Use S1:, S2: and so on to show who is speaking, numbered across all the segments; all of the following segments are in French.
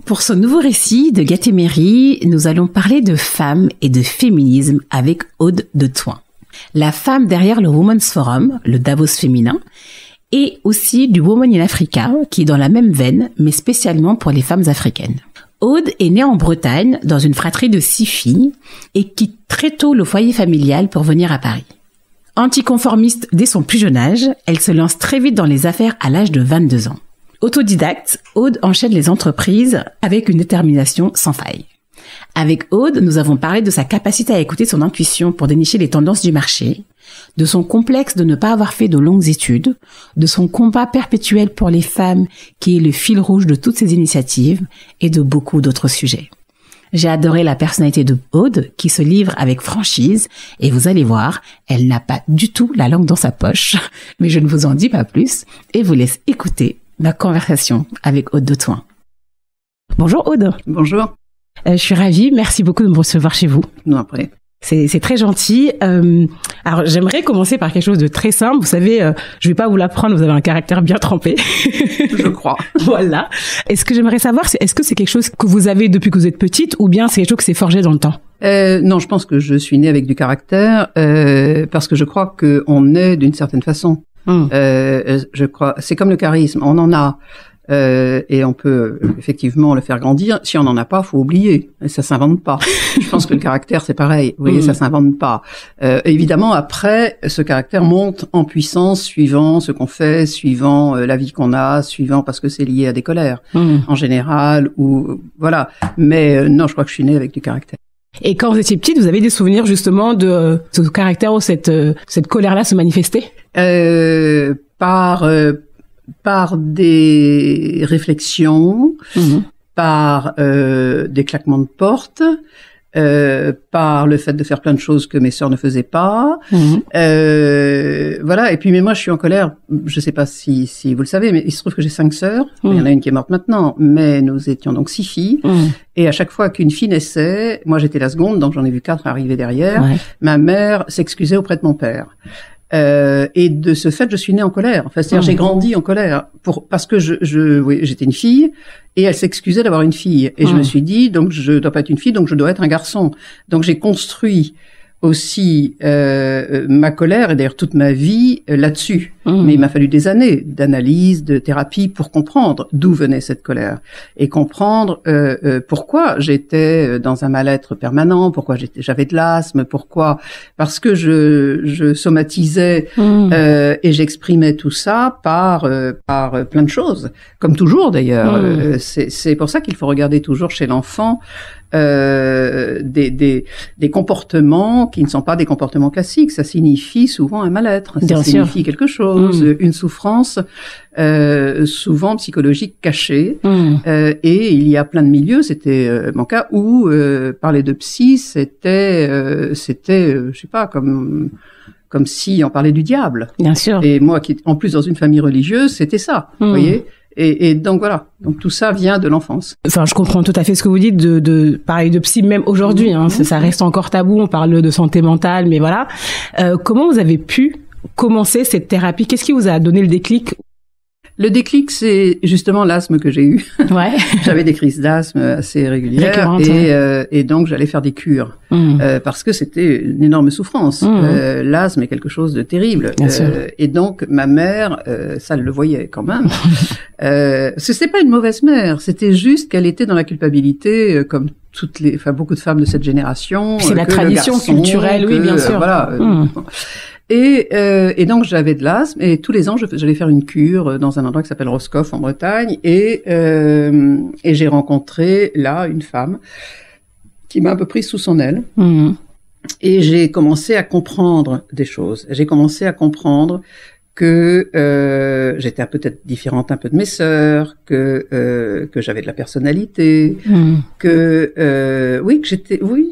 S1: Pour ce nouveau récit de Gatéméry, nous allons parler de femmes et de féminisme avec Aude de Thouin. La femme derrière le Women's Forum, le Davos féminin, et aussi du Women in Africa, qui est dans la même veine, mais spécialement pour les femmes africaines. Aude est née en Bretagne, dans une fratrie de 6 filles, et quitte très tôt le foyer familial pour venir à Paris. Anticonformiste dès son plus jeune âge, elle se lance très vite dans les affaires à l'âge de 22 ans. Autodidacte, Aude enchaîne les entreprises avec une détermination sans faille. Avec Aude, nous avons parlé de sa capacité à écouter son intuition pour dénicher les tendances du marché, de son complexe de ne pas avoir fait de longues études, de son combat perpétuel pour les femmes qui est le fil rouge de toutes ses initiatives et de beaucoup d'autres sujets. J'ai adoré la personnalité de Aude qui se livre avec franchise et vous allez voir, elle n'a pas du tout la langue dans sa poche, mais je ne vous en dis pas plus et vous laisse écouter ma conversation avec Aude de Thouin. Bonjour Aude.
S2: Bonjour.
S1: Je suis ravie, merci beaucoup de me recevoir chez vous.
S2: Non, après.
S1: C'est très gentil. Alors j'aimerais commencer par quelque chose de très simple. Vous savez, je vais pas vous l'apprendre, vous avez un caractère bien trempé.
S2: Je crois.
S1: Voilà. Et ce que j'aimerais savoir, est-ce que c'est quelque chose que vous avez depuis que vous êtes petite ou bien c'est quelque chose qui s'est forgé dans le temps?
S2: Non, je pense que je suis née avec du caractère parce que je crois qu'on est d'une certaine façon. Je crois, c'est comme le charisme, on en a et on peut effectivement le faire grandir. Si on n'en a pas, faut oublier. Et ça s'invente pas. Je pense que le caractère c'est pareil. Vous voyez, ça s'invente pas. Évidemment, après, ce caractère monte en puissance suivant ce qu'on fait, suivant la vie qu'on a, suivant parce que c'est lié à des colères en général ou voilà. Mais non, je crois que je suis née avec du caractère.
S1: Et quand vous étiez petite, vous avez des souvenirs justement de ce caractère où cette colère-là se manifestait?
S2: Par des réflexions, par des claquements de porte, par le fait de faire plein de choses que mes sœurs ne faisaient pas. Voilà. Et puis, mais moi, je suis en colère. Je sais pas si vous le savez, mais il se trouve que j'ai 5 sœurs. Il y en a une qui est morte maintenant, mais nous étions donc 6 filles. Et à chaque fois qu'une fille naissait, moi j'étais la seconde, donc j'en ai vu 4 arriver derrière. Ma mère s'excusait auprès de mon père. Et de ce fait, je suis née en colère. Enfin, c'est-à-dire, j'ai grandi en colère parce que oui, j'étais une fille et elle s'excusait d'avoir une fille. Et je me suis dit, donc je dois pas être une fille, donc je dois être un garçon. Donc j'ai construit aussi ma colère et d'ailleurs toute ma vie là-dessus. Mais il m'a fallu des années d'analyse, de thérapie pour comprendre d'où venait cette colère et comprendre pourquoi j'étais dans un mal-être permanent, pourquoi j'avais de l'asthme, pourquoi parce que je somatisais et j'exprimais tout ça par plein de choses, comme toujours d'ailleurs. C'est pour ça qu'il faut regarder toujours chez l'enfant des comportements qui ne sont pas des comportements classiques. Ça signifie souvent un mal-être. Ça signifie quelque chose, une souffrance souvent psychologique cachée. Et il y a plein de milieux, c'était mon cas, où parler de psy, c'était je sais pas, comme si on parlait du diable.
S1: Bien sûr.
S2: Et moi, qui en plus dans une famille religieuse, c'était ça, vous voyez. Et donc voilà. Donc tout ça vient de l'enfance.
S1: Enfin, je comprends tout à fait ce que vous dites de parler de psy même aujourd'hui. Ça reste encore tabou. On parle de santé mentale, mais voilà. Comment vous avez pu commencer cette thérapie? Qu'est-ce qui vous a donné le déclic?
S2: Le déclic, c'est justement l'asthme que j'ai eu.
S1: Ouais.
S2: J'avais des crises d'asthme assez régulières et donc j'allais faire des cures parce que c'était une énorme souffrance. L'asthme est quelque chose de terrible. Et donc ma mère, ça elle le voyait quand même. C'était pas une mauvaise mère, c'était juste qu'elle était dans la culpabilité comme beaucoup de femmes de cette génération.
S1: C'est la tradition culturelle, oui, bien sûr.
S2: Voilà. Et donc j'avais de l'asthme et tous les ans j'allais faire une cure dans un endroit qui s'appelle Roscoff en Bretagne et j'ai rencontré là une femme qui m'a un peu prise sous son aile et j'ai commencé à comprendre des choses. J'ai commencé à comprendre que j'étais peut-être différente un peu de mes sœurs, que j'avais de la personnalité, que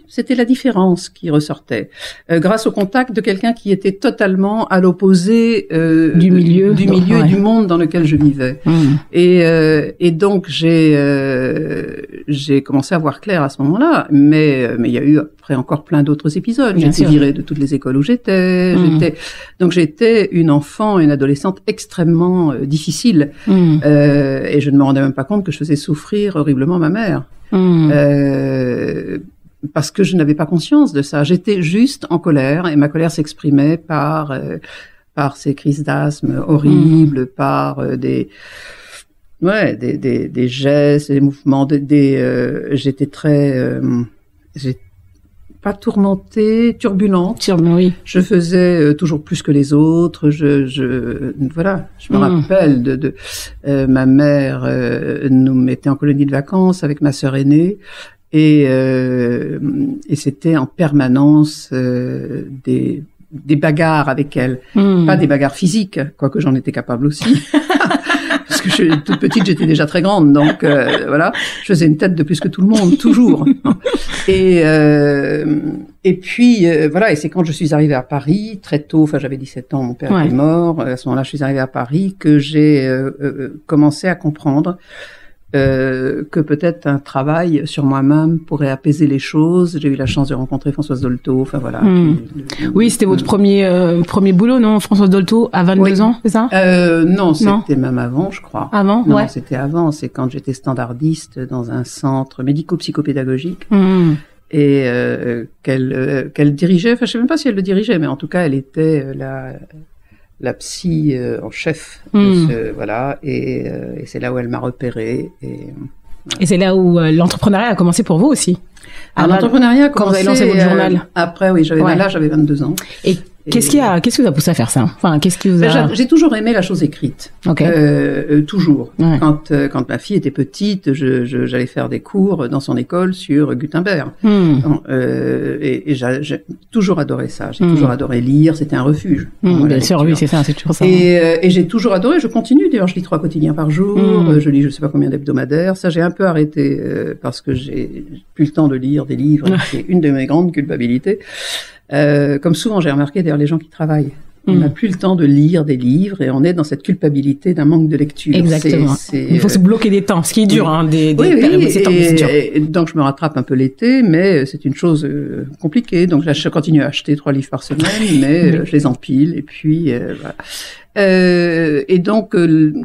S2: c'était la différence qui ressortait grâce au contact de quelqu'un qui était totalement à l'opposé du milieu et du monde dans lequel je vivais. Et donc j'ai commencé à voir clair à ce moment-là, mais il y a eu après encore plein d'autres épisodes.
S1: Bien
S2: J'étais
S1: sûr.
S2: virée de toutes les écoles où j'étais. Donc j'étais une enfant, une adolescente extrêmement difficile. Et je ne me rendais même pas compte que je faisais souffrir horriblement ma mère. Parce que je n'avais pas conscience de ça. J'étais juste en colère et ma colère s'exprimait par ces crises d'asthme horribles, par des gestes, des mouvements, j'étais très, pas tourmentée, turbulente.
S1: Oui.
S2: Je faisais toujours plus que les autres. Voilà. Je me rappelle de ma mère nous mettait en colonie de vacances avec ma sœur aînée. Et c'était en permanence des bagarres avec elle. Pas des bagarres physiques, quoique j'en étais capable aussi. Parce que toute petite, j'étais déjà très grande. Donc, voilà. Je faisais une tête de plus que tout le monde, toujours. Et puis, voilà. Et c'est quand je suis arrivée à Paris, très tôt, enfin, j'avais 17 ans, mon père est mort. À ce moment-là, je suis arrivée à Paris, que j'ai commencé à comprendre que peut-être un travail sur moi-même pourrait apaiser les choses. J'ai eu la chance de rencontrer Françoise Dolto, enfin voilà.
S1: Oui, c'était votre premier boulot, non, Françoise Dolto, à 22 ans, c'est ça?
S2: Non, c'était même avant, je crois.
S1: Avant,
S2: non, c'était avant. C'est quand j'étais standardiste dans un centre médico-psychopédagogique. Et qu'elle dirigeait, enfin je sais même pas si elle le dirigeait, mais en tout cas elle était la psy en chef voilà, et c'est là où elle m'a repérée
S1: et c'est là où l'entrepreneuriat a commencé pour vous aussi.
S2: L'entrepreneuriat a
S1: quand
S2: commencé
S1: vous avez lancé votre journal.
S2: Après, oui, j'avais 22 ans.
S1: Et qu'est-ce qui vous a poussé à faire ça? Enfin, qu'est-ce qui vous a...
S2: J'ai toujours aimé la chose écrite. Toujours. Ouais. Quand ma fille était petite, j'allais faire des cours dans son école sur Gutenberg. Et j'ai toujours adoré ça. J'ai toujours adoré lire. C'était un refuge.
S1: Bien sûr, oui, c'est ça, c'est toujours ça.
S2: Et j'ai toujours adoré. Je continue. D'ailleurs, je lis 3 quotidiens par jour. Je lis, je sais pas combien d'hebdomadaires. Ça, j'ai un peu arrêté parce que j'ai plus le temps de lire des livres. C'est une de mes grandes culpabilités. Comme souvent, j'ai remarqué d'ailleurs les gens qui travaillent. On n'a plus le temps de lire des livres et on est dans cette culpabilité d'un manque de lecture.
S1: Exactement. Il faut se bloquer des temps, ce qui est dur, hein,
S2: et donc je me rattrape un peu l'été, mais c'est une chose compliquée. Donc là, je continue à acheter 3 livres par semaine, mais je les empile et puis voilà. Et donc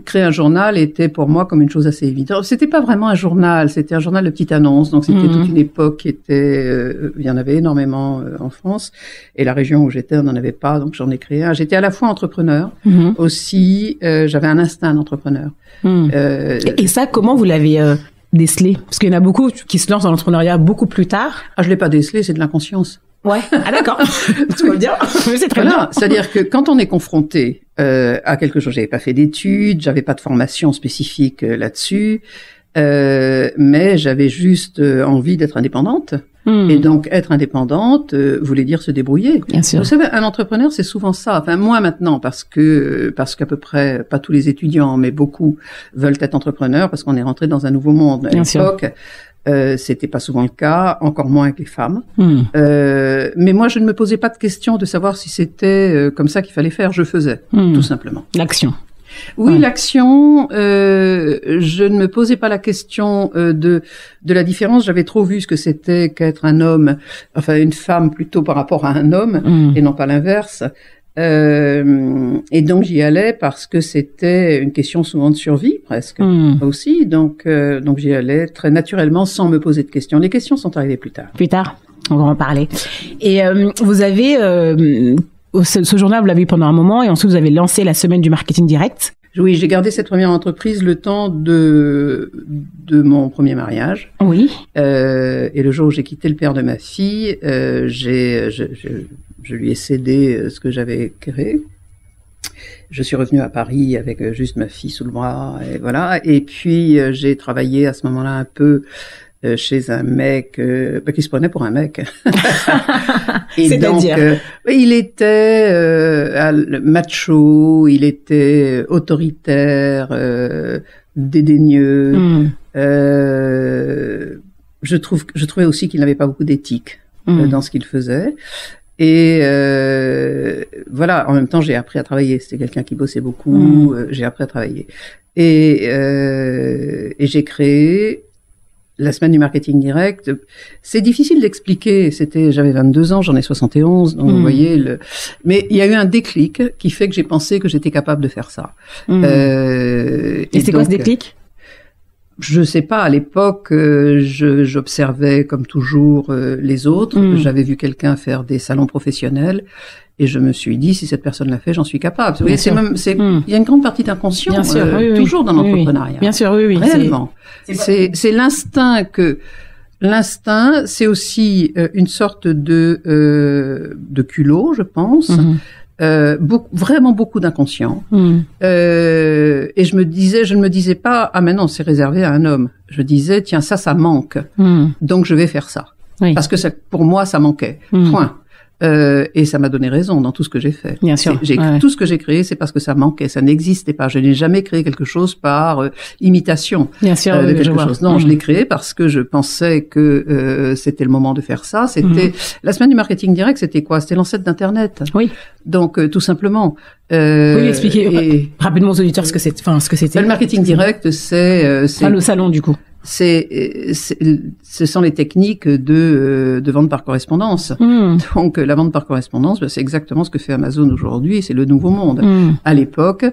S2: créer un journal était pour moi comme une chose assez évidente. C'était pas vraiment un journal, c'était un journal de petites annonces. Donc c'était toute une époque qui était, il y en avait énormément en France, et la région où j'étais, on n'en avait pas, donc j'en ai créé un. J'étais à la fois entrepreneur, aussi, j'avais un instinct d'entrepreneur.
S1: Et ça, comment vous l'avez décelé? Parce qu'il y en a beaucoup qui se lancent dans l'entrepreneuriat beaucoup plus tard.
S2: Ah, je l'ai pas décelé, c'est de l'inconscience.
S1: Ouais. Ah d'accord. Tu peux le dire. C'est très bien.
S2: C'est-à-dire que quand on est confronté à quelque chose, j'avais pas fait d'études, j'avais pas de formation spécifique là-dessus, mais j'avais juste envie d'être indépendante. Et donc être indépendante voulait dire se débrouiller.
S1: Bien sûr.
S2: Vous savez, un entrepreneur, c'est souvent ça. Enfin, moi maintenant, parce qu'à peu près pas tous les étudiants, mais beaucoup veulent être entrepreneurs parce qu'on est rentré dans un nouveau monde. À l'époque, c'était pas souvent le cas, encore moins avec les femmes. Mais moi, je ne me posais pas de question de savoir si c'était comme ça qu'il fallait faire. Je faisais, tout simplement.
S1: L'action.
S2: Oui, l'action. Je ne me posais pas la question de la différence. J'avais trop vu ce que c'était qu'être un homme, enfin une femme plutôt par rapport à un homme, et non pas l'inverse. Et donc j'y allais parce que c'était une question souvent de survie presque aussi. Donc j'y allais très naturellement sans me poser de questions. Les questions sont arrivées plus tard.
S1: Plus tard, on va en parler. Et vous avez ce journal, vous l'avez eu pendant un moment, et ensuite vous avez lancé la semaine du marketing direct.
S2: Oui, j'ai gardé cette première entreprise le temps de mon premier mariage.
S1: Oui.
S2: Et le jour où j'ai quitté le père de ma fille, je lui ai cédé ce que j'avais créé. Je suis revenue à Paris avec juste ma fille sous le bras, et voilà. Et puis j'ai travaillé à ce moment-là un peu chez un mec qui se prenait pour un mec. Et donc il était macho, il était autoritaire, dédaigneux. Je trouvais aussi qu'il n'avait pas beaucoup d'éthique dans ce qu'il faisait. Et voilà, en même temps, j'ai appris à travailler. C'était quelqu'un qui bossait beaucoup. J'ai appris à travailler. Et j'ai créé la semaine du marketing direct, c'est difficile d'expliquer. J'avais 22 ans, j'en ai 71, donc vous voyez mais il y a eu un déclic qui fait que j'ai pensé que j'étais capable de faire ça.
S1: Et c'est quoi ce déclic?
S2: Je sais pas, à l'époque, j'observais comme toujours les autres. J'avais vu quelqu'un faire des salons professionnels et je me suis dit, si cette personne l'a fait, j'en suis capable. Vous voyez, il y a une grande partie d'inconscient, toujours dans l'entrepreneuriat.
S1: Bien sûr, oui.
S2: Réellement. C'est l'instinct L'instinct, c'est aussi une sorte de culot, je pense. Vraiment beaucoup d'inconscient. Et je ne me disais pas, ah mais non, c'est réservé à un homme. Je disais, tiens, ça manque. Donc je vais faire ça. Oui. Parce que pour moi, ça manquait. Point. Et ça m'a donné raison dans tout ce que j'ai fait.
S1: Bien sûr.
S2: Tout ce que j'ai créé, c'est parce que ça manquait, ça n'existait pas. Je n'ai jamais créé quelque chose par imitation.
S1: Bien sûr,
S2: de quelque chose. Non, je l'ai créé parce que je pensais que c'était le moment de faire ça. C'était la semaine du marketing direct. C'était quoi? C'était l'ancêtre d'Internet.
S1: Oui.
S2: Donc tout simplement.
S1: Vous expliquer rapidement aux auditeurs ce que c'était.
S2: Le marketing direct, c'est
S1: le salon du coup.
S2: Ce sont les techniques de vente par correspondance. Donc la vente par correspondance, c'est exactement ce que fait Amazon aujourd'hui, c'est le nouveau monde. À l'époque,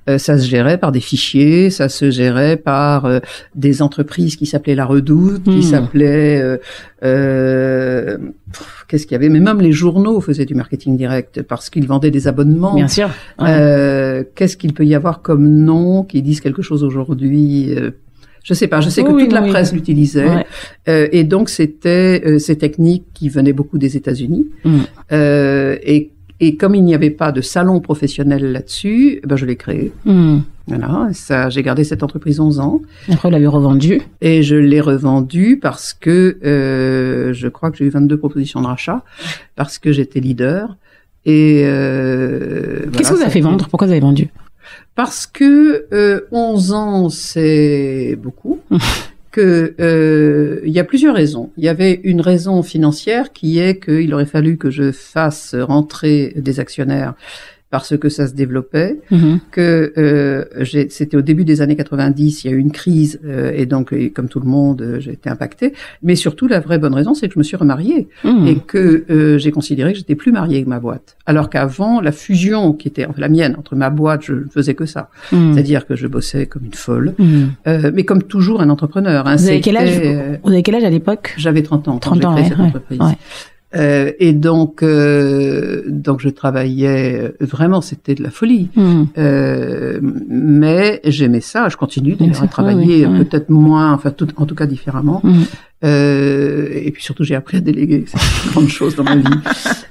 S2: ça se gérait par des fichiers, ça se gérait par des entreprises qui s'appelaient La Redoute, qui s'appelaient qu'est-ce qu'il y avait? Mais même les journaux faisaient du marketing direct parce qu'ils vendaient des abonnements.
S1: Bien sûr.
S2: Qu'est-ce qu'il peut y avoir comme nom qui disent quelque chose aujourd'hui? Je sais pas, je sais que toute la presse l'utilisait. Ouais. Et donc, c'était ces techniques qui venaient beaucoup des États-Unis. Et comme il n'y avait pas de salon professionnel là-dessus, je l'ai créé. Voilà, j'ai gardé cette entreprise 11 ans.
S1: Après, vous l'avez revendue.
S2: Et je l'ai revendue parce que je crois que j'ai eu 22 propositions de rachat, parce que j'étais leader. Et
S1: qu'est-ce que vous avez fait vendre? Pourquoi vous avez vendu?
S2: Parce que 11 ans, c'est beaucoup. Il y a plusieurs raisons. Il y avait une raison financière qui est qu'il aurait fallu que je fasse rentrer des actionnaires parce que ça se développait, c'était au début des années 90, il y a eu une crise, et donc, comme tout le monde, j'ai été impactée. Mais surtout, la vraie bonne raison, c'est que je me suis remariée, et que j'ai considéré que j'étais plus mariée avec ma boîte. Alors qu'avant, la fusion qui était la mienne entre ma boîte, je ne faisais que ça. C'est-à-dire que je bossais comme une folle, mais comme toujours un entrepreneur. Hein,
S1: vous avez quel âge à l'époque?
S2: J'avais 30 ans quand j'ai créé cette entreprise. Ouais. Et donc je travaillais vraiment, c'était de la folie. Mais j'aimais ça, je continue à travailler peut-être moins, enfin en tout cas différemment. Et puis surtout, j'ai appris à déléguer, c'est une grande chose dans ma vie.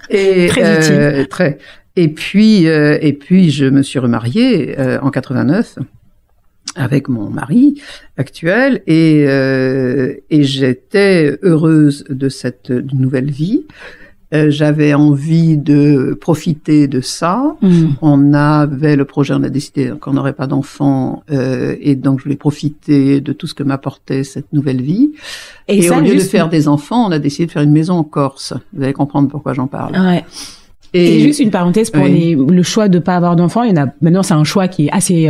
S2: Et,
S1: très utile.
S2: Très. Et puis je me suis remariée en 89. Avec mon mari actuel et j'étais heureuse de cette nouvelle vie. J'avais envie de profiter de ça. On avait le projet, on a décidé qu'on n'aurait pas d'enfants et donc je voulais profiter de tout ce que m'apportait cette nouvelle vie. Et ça, au lieu de faire des enfants, on a décidé de faire une maison en Corse. Vous allez comprendre pourquoi j'en parle.
S1: Ouais. Et juste une parenthèse pour le choix de pas avoir d'enfants. Il y en a maintenant, c'est un choix qui est assez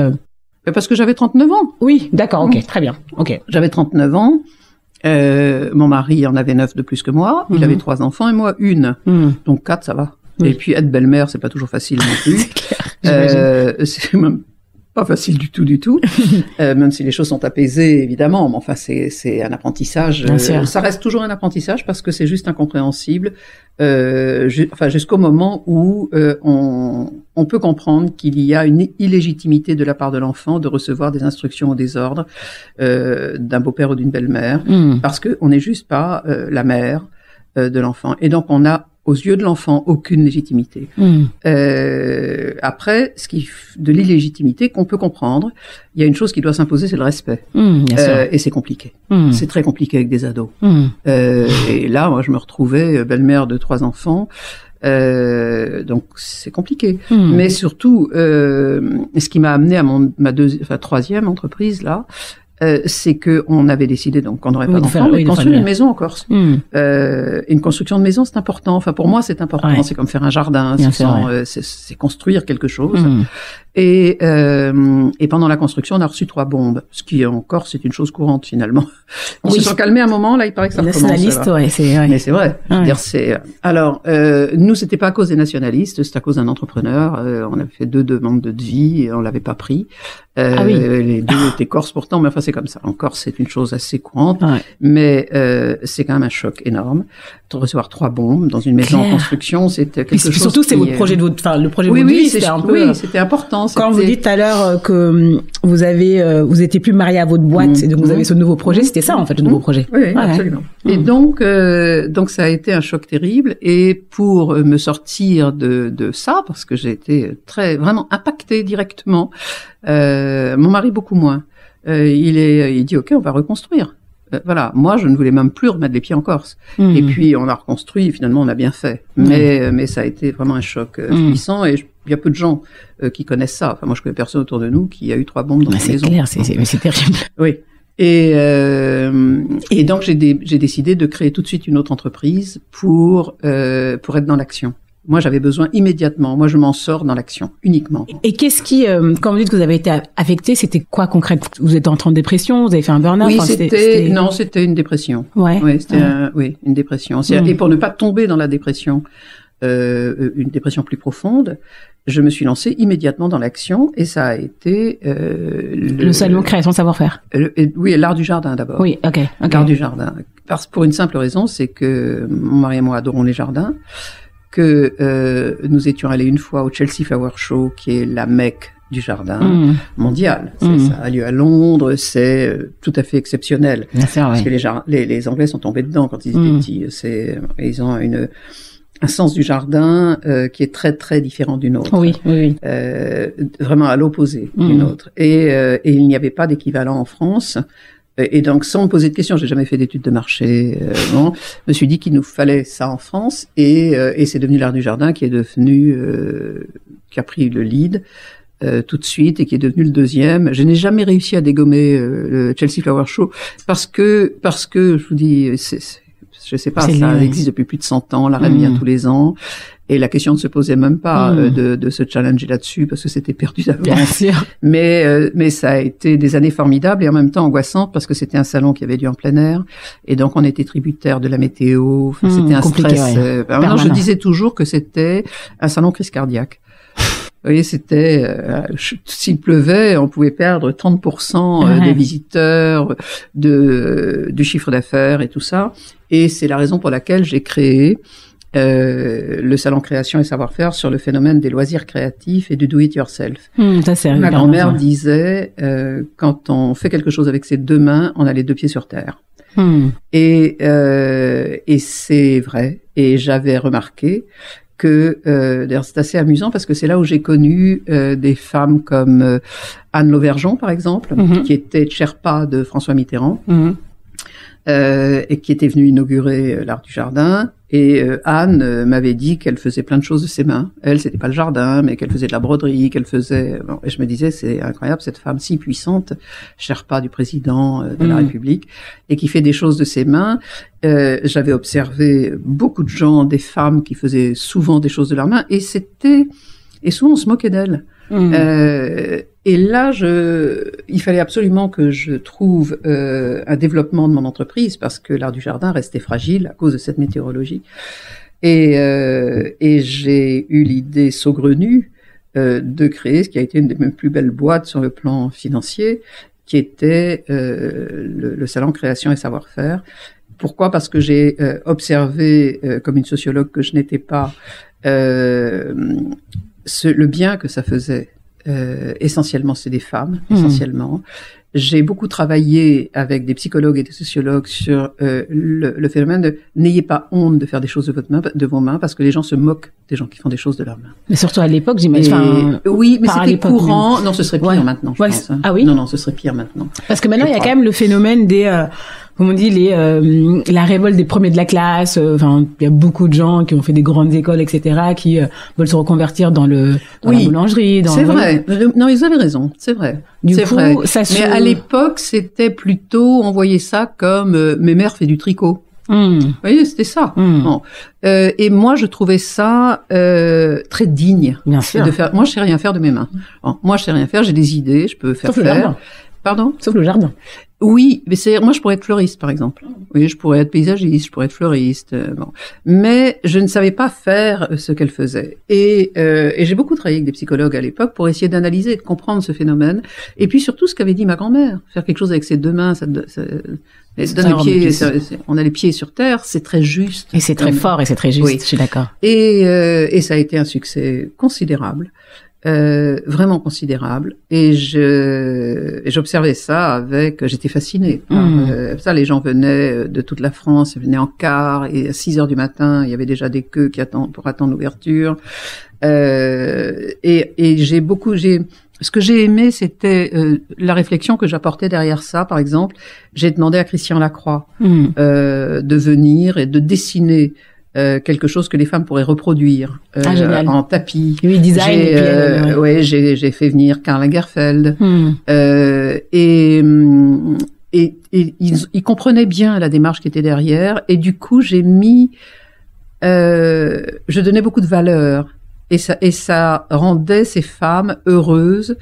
S2: parce que j'avais 39 ans.
S1: Oui, d'accord, ok, très bien. Ok.
S2: J'avais 39 ans. Mon mari en avait 9 de plus que moi. Il avait 3 enfants et moi 1. Donc 4, ça va. Et puis être belle-mère, c'est pas toujours facile non plus.
S1: C'est clair.
S2: C'est même pas facile du tout. Même si les choses sont apaisées, évidemment. Mais enfin, c'est un apprentissage. Ça reste toujours un apprentissage parce que c'est juste incompréhensible. Jusqu'au moment où on peut comprendre qu'il y a une illégitimité de la part de l'enfant de recevoir des instructions ou des ordres d'un beau-père ou d'une belle-mère, parce que on n'est juste pas la mère de l'enfant. Et donc on a aux yeux de l'enfant aucune légitimité. Après, de l'illégitimité qu'on peut comprendre, il y a une chose qui doit s'imposer, c'est le respect. Et c'est compliqué. C'est très compliqué avec des ados. Et là, moi, je me retrouvais belle-mère de 3 enfants. Donc c'est compliqué. Mais surtout, ce qui m'a amené à ma troisième entreprise là, c'est que on avait décidé donc qu'on n'aurait pas d'enfants, de construire une maison en Corse. Une construction de maison, c'est important. Enfin, pour moi, c'est important. Ouais. C'est comme faire un jardin. C'est construire quelque chose. Et pendant la construction, on a reçu 3 bombes, ce qui en Corse c'est une chose courante finalement. Ils se sont calmés un moment. Là, il paraît que ça recommence.
S1: Nationaliste, ouais, c'est vrai.
S2: Mais c'est vrai. Je veux dire, alors, nous, c'était pas à cause des nationalistes, c'était à cause d'un entrepreneur. On avait fait 2 demandes de devis et on l'avait pas pris. Les 2 étaient corses pourtant, mais enfin c'est comme ça. En Corse, c'est une chose assez courante, mais c'est quand même un choc énorme de recevoir 3 bombes dans une maison en construction. C'était quelque chose.
S1: Surtout, c'est votre projet de votre, enfin le projet de votre vie, c'était un peu.
S2: Oui, c'était important.
S1: Quand vous dites tout à l'heure que vous étiez plus marié à votre boîte et donc vous avez ce nouveau projet, c'était ça en fait le nouveau projet.
S2: Oui, absolument. Et donc ça a été un choc terrible. Et pour me sortir de ça, parce que j'ai été vraiment impactée directement. Mon mari beaucoup moins. Il dit ok, on va reconstruire. Voilà, moi je ne voulais même plus remettre les pieds en Corse. Et puis on a reconstruit, finalement on a bien fait. Mais ça a été vraiment un choc puissant et il y a peu de gens qui connaissent ça. Enfin moi je connais personne autour de nous qui a eu 3 bombes dans sa maison.
S1: C'est clair, c'est terrible.
S2: Oui. Et donc j'ai décidé de créer tout de suite une autre entreprise pour être dans l'action. Moi, j'avais besoin immédiatement. Moi, je m'en sors dans l'action, uniquement.
S1: Et qu'est-ce qui, quand vous dites que vous avez été affecté, c'était quoi concrètement? Vous êtes entré en dépression? Vous avez fait un burn-out?
S2: Oui, c'était une dépression.
S1: Ouais.
S2: Oui, une dépression. Et pour ne pas tomber dans la dépression, une dépression plus profonde, je me suis lancée immédiatement dans l'action et ça a été
S1: le salon création savoir-faire.
S2: Oui, l'art du jardin d'abord.
S1: Oui, ok.
S2: L'art du jardin. Pour une simple raison, c'est que mon mari et moi adorons les jardins. Que nous étions allés une fois au Chelsea Flower Show, qui est la Mecque du jardin mondial. Ça a lieu à Londres, c'est tout à fait exceptionnel. Parce que les Anglais sont tombés dedans quand ils étaient petits. Ils ont un sens du jardin qui est très très différent du nôtre.
S1: Oui.
S2: Vraiment à l'opposé du nôtre. Et il n'y avait pas d'équivalent en France. Et donc, sans me poser de questions, j'ai jamais fait d'études de marché, non. Je me suis dit qu'il nous fallait ça en France, et c'est devenu l'art du jardin qui a pris le lead, tout de suite, et qui est devenu le 2e. Je n'ai jamais réussi à dégommer, le Chelsea Flower Show, parce que, je vous dis, je sais pas, ça existe depuis plus de 100 ans, la reine vient tous les ans. Et la question ne se posait même pas de se challenger là-dessus parce que c'était perdu d'avance.
S1: Bien sûr.
S2: Mais ça a été des années formidables et en même temps angoissantes parce que c'était un salon qui avait lieu en plein air et donc on était tributaire de la météo. Enfin, c'était un stress. Maintenant, je disais toujours que c'était un salon crise cardiaque. Vous voyez, c'était s'il pleuvait, on pouvait perdre 30% des visiteurs, du chiffre d'affaires et tout ça. Et c'est la raison pour laquelle j'ai créé le salon création et savoir-faire sur le phénomène des loisirs créatifs et du do-it-yourself. Ma grand-mère disait quand on fait quelque chose avec ses 2 mains, on a les 2 pieds sur terre. Et c'est vrai. Et j'avais remarqué que d'ailleurs c'est assez amusant parce que c'est là où j'ai connu des femmes comme Anne Lauvergeon par exemple, qui était Sherpa de François Mitterrand. Et qui était venue inaugurer l'art du jardin. Et Anne m'avait dit qu'elle faisait plein de choses de ses mains. Elle, c'était pas le jardin, mais qu'elle faisait de la broderie, qu'elle faisait... Bon, et je me disais, c'est incroyable, cette femme si puissante, Sherpa du président de la République, et qui fait des choses de ses mains. J'avais observé beaucoup de gens, des femmes qui faisaient souvent des choses de leurs mains, et souvent on se moquait d'elles. Et là, il fallait absolument que je trouve un développement de mon entreprise parce que l'art du jardin restait fragile à cause de cette météorologie. Et j'ai eu l'idée saugrenue de créer ce qui a été une des mes plus belles boîtes sur le plan financier, qui était le salon création et savoir-faire. Pourquoi? Parce que j'ai observé, comme une sociologue que je n'étais pas, le bien que ça faisait. Essentiellement, c'est des femmes, essentiellement. J'ai beaucoup travaillé avec des psychologues et des sociologues sur le phénomène de n'ayez pas honte de faire des choses de vos mains, parce que les gens se moquent des gens qui font des choses de leurs mains.
S1: Mais surtout à l'époque, j'imagine.
S2: Oui, mais c'était courant. Non, ce serait pire maintenant, je pense.
S1: Ah oui?
S2: Non, ce serait pire maintenant.
S1: Parce que maintenant, il y a quand même le phénomène des... comme on dit, la révolte des premiers de la classe. Enfin, il y a beaucoup de gens qui ont fait des grandes écoles, etc., qui veulent se reconvertir dans la boulangerie.
S2: C'est vrai. Non, ils avaient raison. C'est vrai.
S1: Du
S2: c'est
S1: coup,
S2: vrai.
S1: ça
S2: Mais à l'époque, c'était plutôt, on voyait ça comme mes mères fait du tricot. Vous voyez, c'était ça. Bon. Et moi, je trouvais ça très digne.
S1: Bien sûr.
S2: De faire. Moi, je sais rien faire de mes mains. Bon, moi, je sais rien faire. J'ai des idées. Je peux faire.
S1: Sauf le jardin.
S2: Pardon?
S1: Sauf le jardin.
S2: Oui, mais moi, je pourrais être fleuriste, par exemple. Oui, je pourrais être paysagiste, je pourrais être fleuriste. Bon. Mais je ne savais pas faire ce qu'elle faisait. Et j'ai beaucoup travaillé avec des psychologues à l'époque pour essayer d'analyser et de comprendre ce phénomène. Et puis surtout, ce qu'avait dit ma grand-mère. Faire quelque chose avec ses deux mains, ça donne les pieds, on a les pieds sur terre, c'est très juste.
S1: Et c'est très fort et c'est très juste,
S2: oui.
S1: Je suis d'accord.
S2: Et ça a été un succès considérable. Vraiment considérable, et j'observais ça j'étais fascinée par ça. Les gens venaient de toute la France, ils venaient en car, et à 6 heures du matin, il y avait déjà des queues pour attendre l'ouverture. Et ce que j'ai aimé, c'était la réflexion que j'apportais derrière ça. Par exemple, j'ai demandé à Christian Lacroix de venir et de dessiner quelque chose que les femmes pourraient reproduire en tapis.
S1: Oui, design.
S2: Ouais, j'ai fait venir Karl Lagerfeld. Et ils comprenaient bien la démarche qui était derrière. Et du coup, je donnais beaucoup de valeur. Et ça rendait ces femmes heureuses.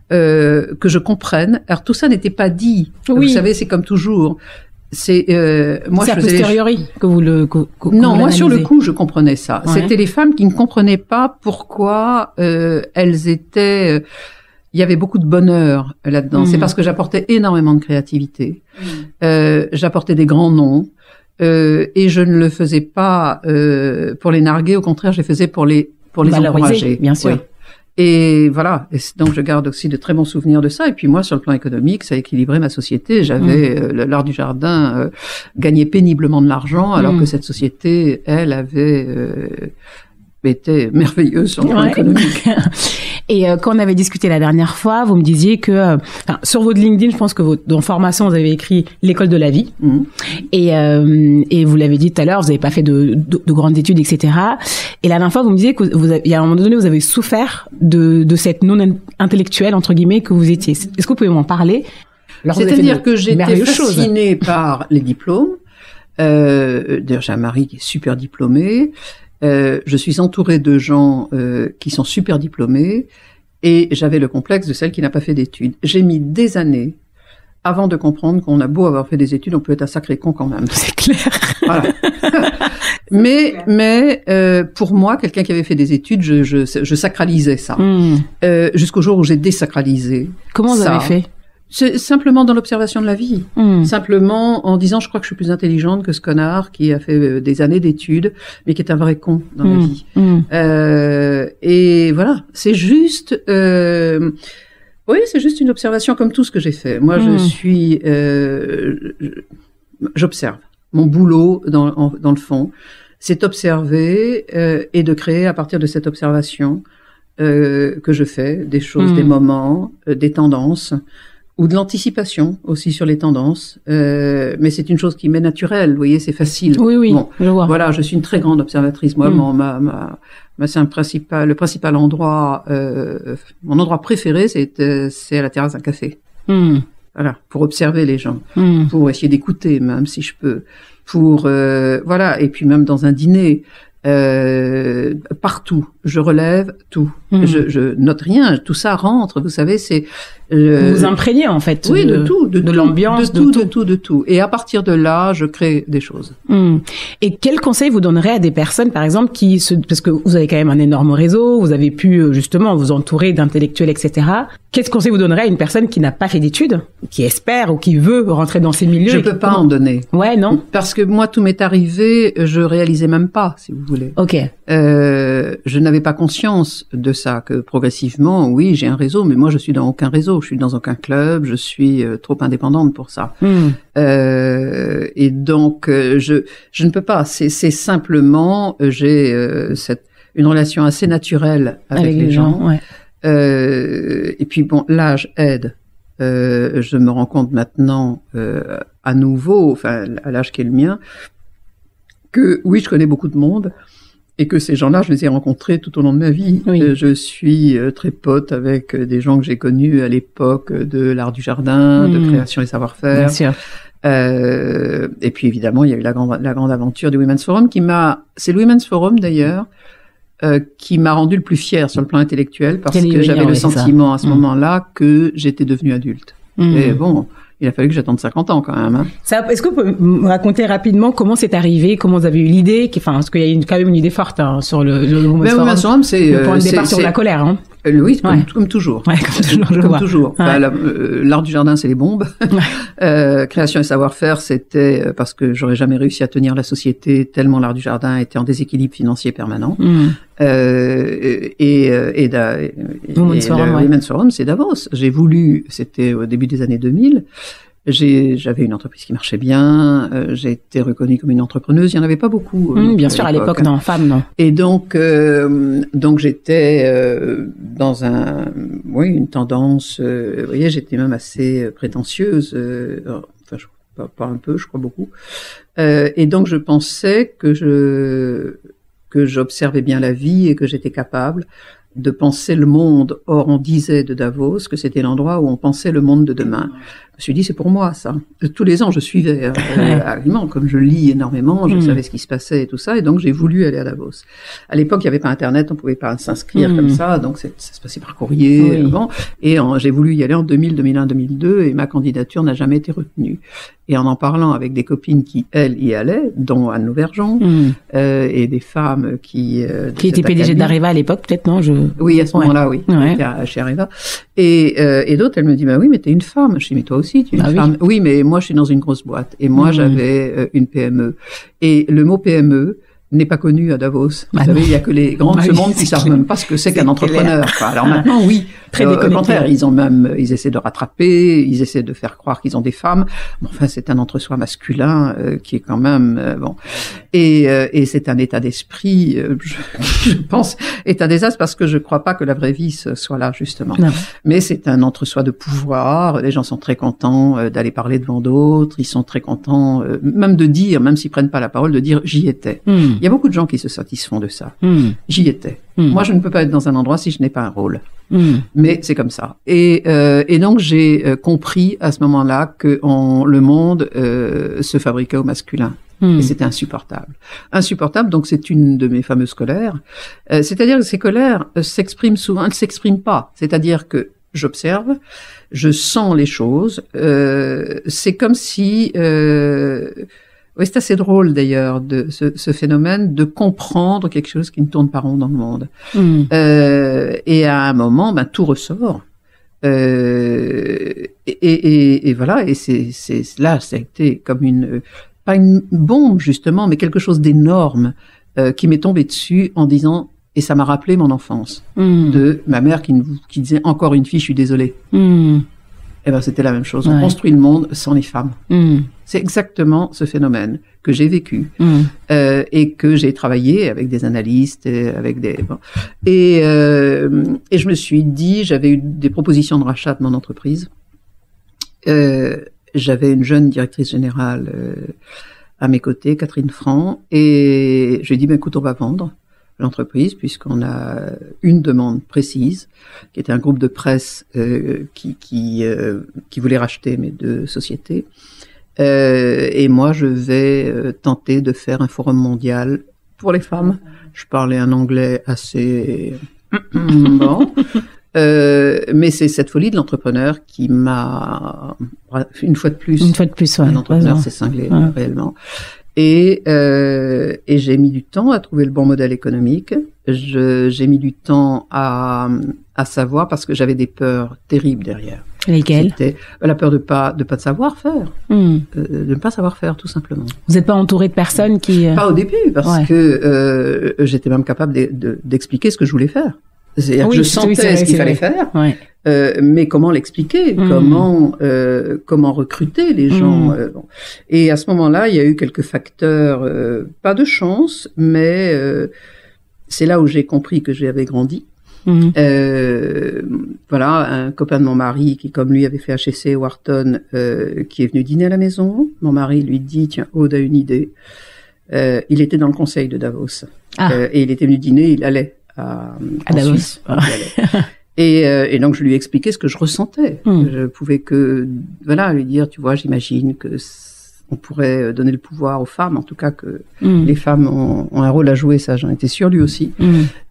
S2: Que je comprenne. Alors tout ça n'était pas dit. Oui. Vous savez, c'est comme toujours. C'est moi
S1: c'est a posteriori que vous
S2: non, moi sur le coup je comprenais ça. Ouais. C'était les femmes qui ne comprenaient pas pourquoi elles étaient il y avait beaucoup de bonheur là-dedans. C'est parce que j'apportais énormément de créativité. J'apportais des grands noms et je ne le faisais pas pour les narguer, au contraire, je les faisais pour les encourager,
S1: bien sûr. Oui.
S2: Et voilà, et donc je garde aussi de très bons souvenirs de ça. Et puis moi, sur le plan économique, ça a équilibré ma société. J'avais l'art du jardin gagné péniblement de l'argent, alors que cette société, elle, avait été merveilleuse sur le plan économique.
S1: Et quand on avait discuté la dernière fois, vous me disiez que sur votre LinkedIn, je pense que dans formation, vous avez écrit l'école de la vie. Et vous l'avez dit tout à l'heure, vous n'avez pas fait de grandes études, etc. Et la dernière fois, vous me disiez que il y a un moment donné, vous avez souffert de cette non intellectuelle entre guillemets que vous étiez. Est-ce que vous pouvez m'en parler?
S2: C'est-à-dire que j'étais fascinée par les diplômes. D'ailleurs, j'ai un mari qui est super diplômé. Je suis entourée de gens qui sont super diplômés et j'avais le complexe de celle qui n'a pas fait d'études. J'ai mis des années avant de comprendre qu'on a beau avoir fait des études, on peut être un sacré con quand même.
S1: C'est clair.
S2: Voilà. mais pour moi, quelqu'un qui avait fait des études, je sacralisais ça. Jusqu'au jour où j'ai désacralisé.
S1: Comment vous avez fait?
S2: C'est simplement dans l'observation de la vie. Simplement en disant, je crois que je suis plus intelligente que ce connard qui a fait des années d'études, mais qui est un vrai con dans la vie. Et voilà, c'est juste... oui, c'est juste une observation comme tout ce que j'ai fait. Moi, j'observe. Mon boulot, dans le fond, c'est observer et de créer à partir de cette observation que je fais des choses, des moments, des tendances, ou de l'anticipation aussi sur les tendances, mais c'est une chose qui m'est naturelle, vous voyez, c'est facile.
S1: Oui, bon, je vois.
S2: Voilà, je suis une très grande observatrice. Moi, c'est le principal endroit, mon endroit préféré, c'est à la terrasse d'un café. Voilà, pour observer les gens, pour essayer d'écouter, même si je peux, voilà, et puis même dans un dîner. Partout, je relève tout. Je note rien, tout ça rentre. Vous savez, c'est
S1: vous vous imprégnez en fait.
S2: Oui, de tout,
S1: de l'ambiance,
S2: de tout. Et à partir de là, je crée des choses.
S1: Et quel conseil vous donnerez à des personnes, par exemple, parce que vous avez quand même un énorme réseau, vous avez pu justement vous entourer d'intellectuels, etc. Quel conseil vous donnerez à une personne qui n'a pas fait d'études, qui espère ou qui veut rentrer dans ces milieux?
S2: Je peux pas en donner.
S1: Ouais, non.
S2: Parce que moi, tout m'est arrivé, je réalisais même pas, si vous voulez.
S1: Ok.
S2: Je n'avais pas conscience de ça, que progressivement, oui, j'ai un réseau, mais moi, je suis dans aucun réseau, je suis dans aucun club, je suis trop indépendante pour ça. Et donc, je ne peux pas. C'est simplement, j'ai une relation assez naturelle avec les gens.
S1: Ouais.
S2: Et puis bon, l'âge aide. Je me rends compte maintenant, à nouveau, enfin, à l'âge qui est le mien, que oui, je connais beaucoup de monde. Et que ces gens-là, je les ai rencontrés tout au long de ma vie.
S1: Oui.
S2: Je suis très pote avec des gens que j'ai connus à l'époque de l'art du jardin, de création et savoir-faire.
S1: Bien sûr.
S2: Et puis évidemment, il y a eu la grande aventure du Women's Forum c'est le Women's Forum d'ailleurs, qui m'a rendu le plus fier sur le plan intellectuel parce que j'avais le sentiment à ce moment-là que j'étais devenue adulte. Et bon, il a fallu que j'attende 50 ans quand même. Hein.
S1: Est-ce que vous pouvez me raconter rapidement comment c'est arrivé, comment vous avez eu l'idée, parce qu'il y a quand même une idée forte sur le Women's Forum,
S2: c'est
S1: le point de départ sur la colère. Hein.
S2: Oui, comme toujours.
S1: Ouais, comme
S2: toujours. Ouais. Enfin, l'art du jardin, c'est les bombes. Création et savoir-faire, c'était parce que j'aurais jamais réussi à tenir la société tellement l'art du jardin était en déséquilibre financier permanent. Women's Forum, c'est Davos. C'était au début des années 2000. J'avais une entreprise qui marchait bien, j'ai été reconnue comme une entrepreneuse, il y en avait pas beaucoup.
S1: Bien sûr, à l'époque, non, femme, non.
S2: Et donc j'étais dans une tendance, vous voyez, j'étais même assez prétentieuse, enfin, pas un peu, je crois beaucoup. Et donc je pensais que j'observais bien la vie et que j'étais capable de penser le monde. Or, on disait de Davos que c'était l'endroit où on pensait le monde de demain. Je me suis dit, c'est pour moi, ça. Tous les ans, je suivais, comme je lis énormément, je savais ce qui se passait et tout ça, et donc j'ai voulu aller à Davos. À l'époque, il n'y avait pas Internet, on pouvait pas s'inscrire comme ça, donc ça se passait par courrier, et j'ai voulu y aller en 2000, 2001, 2002, et ma candidature n'a jamais été retenue. Et en parlant avec des copines qui, elles, y allaient, dont Anne Lauvergeon, et des femmes qui
S1: étaient PDG d'Areva à l'époque, peut-être, non?
S2: Oui, à ce moment-là, oui. Chez Areva. Et d'autres, elles me disent, bah oui, mais t'es une femme. Je dis, mais toi aussi, tu es une femme. Oui, mais moi, je suis dans une grosse boîte. Et moi, j'avais une PME. Et le mot PME n'est pas connu à Davos. Vous savez, il y a que les grands de ce monde qui savent même pas ce que c'est qu'un entrepreneur. Enfin, alors maintenant, oui. Au contraire, ils essaient de rattraper, ils essaient de faire croire qu'ils ont des femmes. Bon, enfin, c'est un entre-soi masculin qui est quand même bon. Et c'est un état d'esprit, je pense, est un désastre parce que je crois pas que la vraie vie soit là justement. Non. Mais c'est un entre-soi de pouvoir. Les gens sont très contents d'aller parler devant d'autres. Ils sont très contents, même de dire, même s'ils prennent pas la parole, de dire j'y étais. Il y a beaucoup de gens qui se satisfont de ça. J'y étais. Moi, je ne peux pas être dans un endroit si je n'ai pas un rôle. Mais c'est comme ça. Et donc, j'ai compris à ce moment-là que le monde se fabriquait au masculin. Et c'était insupportable. Insupportable, donc c'est une de mes fameuses colères. C'est-à-dire que ces colères s'expriment souvent, elles ne s'expriment pas. C'est-à-dire que j'observe, je sens les choses. C'est comme si... oui, c'est assez drôle d'ailleurs de ce phénomène de comprendre quelque chose qui ne tourne pas rond dans le monde. Et à un moment, tout ressort. Et voilà. Et c'est là, ça a été comme pas une bombe justement, mais quelque chose d'énorme qui m'est tombé dessus en disant. Et ça m'a rappelé mon enfance de ma mère qui disait encore une fille, je suis désolée. Eh ben, c'était la même chose. On construit le monde sans les femmes. C'est exactement ce phénomène que j'ai vécu et que j'ai travaillé avec des analystes, et je me suis dit, j'avais eu des propositions de rachat de mon entreprise. J'avais une jeune directrice générale à mes côtés, Catherine Franc, et je lui ai dit, écoute, on va vendre l'entreprise puisqu'on a une demande précise qui était un groupe de presse qui voulait racheter mes deux sociétés et moi je vais tenter de faire un forum mondial pour les femmes. Je parlais un anglais assez bon mais c'est cette folie de l'entrepreneur qui m'a une fois de plus un entrepreneur s'est cinglé réellement. Et j'ai mis du temps à trouver le bon modèle économique. J'ai mis du temps à savoir parce que j'avais des peurs terribles derrière.
S1: Lesquelles?
S2: C'était la peur de pas savoir faire, de ne pas savoir faire tout simplement.
S1: Vous n'êtes pas entouré de personnes qui
S2: Pas au début parce que j'étais même capable d'expliquer ce que je voulais faire. C'est-à-dire que je sentais ce qu'il fallait faire. Ouais. Mais comment l'expliquer, comment recruter les gens. Bon. Et à ce moment-là, il y a eu quelques facteurs, pas de chance, mais c'est là où j'ai compris que j'avais grandi. Voilà, un copain de mon mari qui, comme lui, avait fait HEC Wharton, qui est venu dîner à la maison. Mon mari lui dit, tiens, Aude a une idée. Il était dans le conseil de Davos.
S1: Ah.
S2: Et il était venu dîner, il allait à
S1: Davos.
S2: Suisse. Et donc je lui ai expliqué ce que je ressentais. Je pouvais que lui dire, tu vois, j'imagine que on pourrait donner le pouvoir aux femmes, en tout cas que les femmes ont un rôle à jouer, ça j'en étais sûre, lui aussi.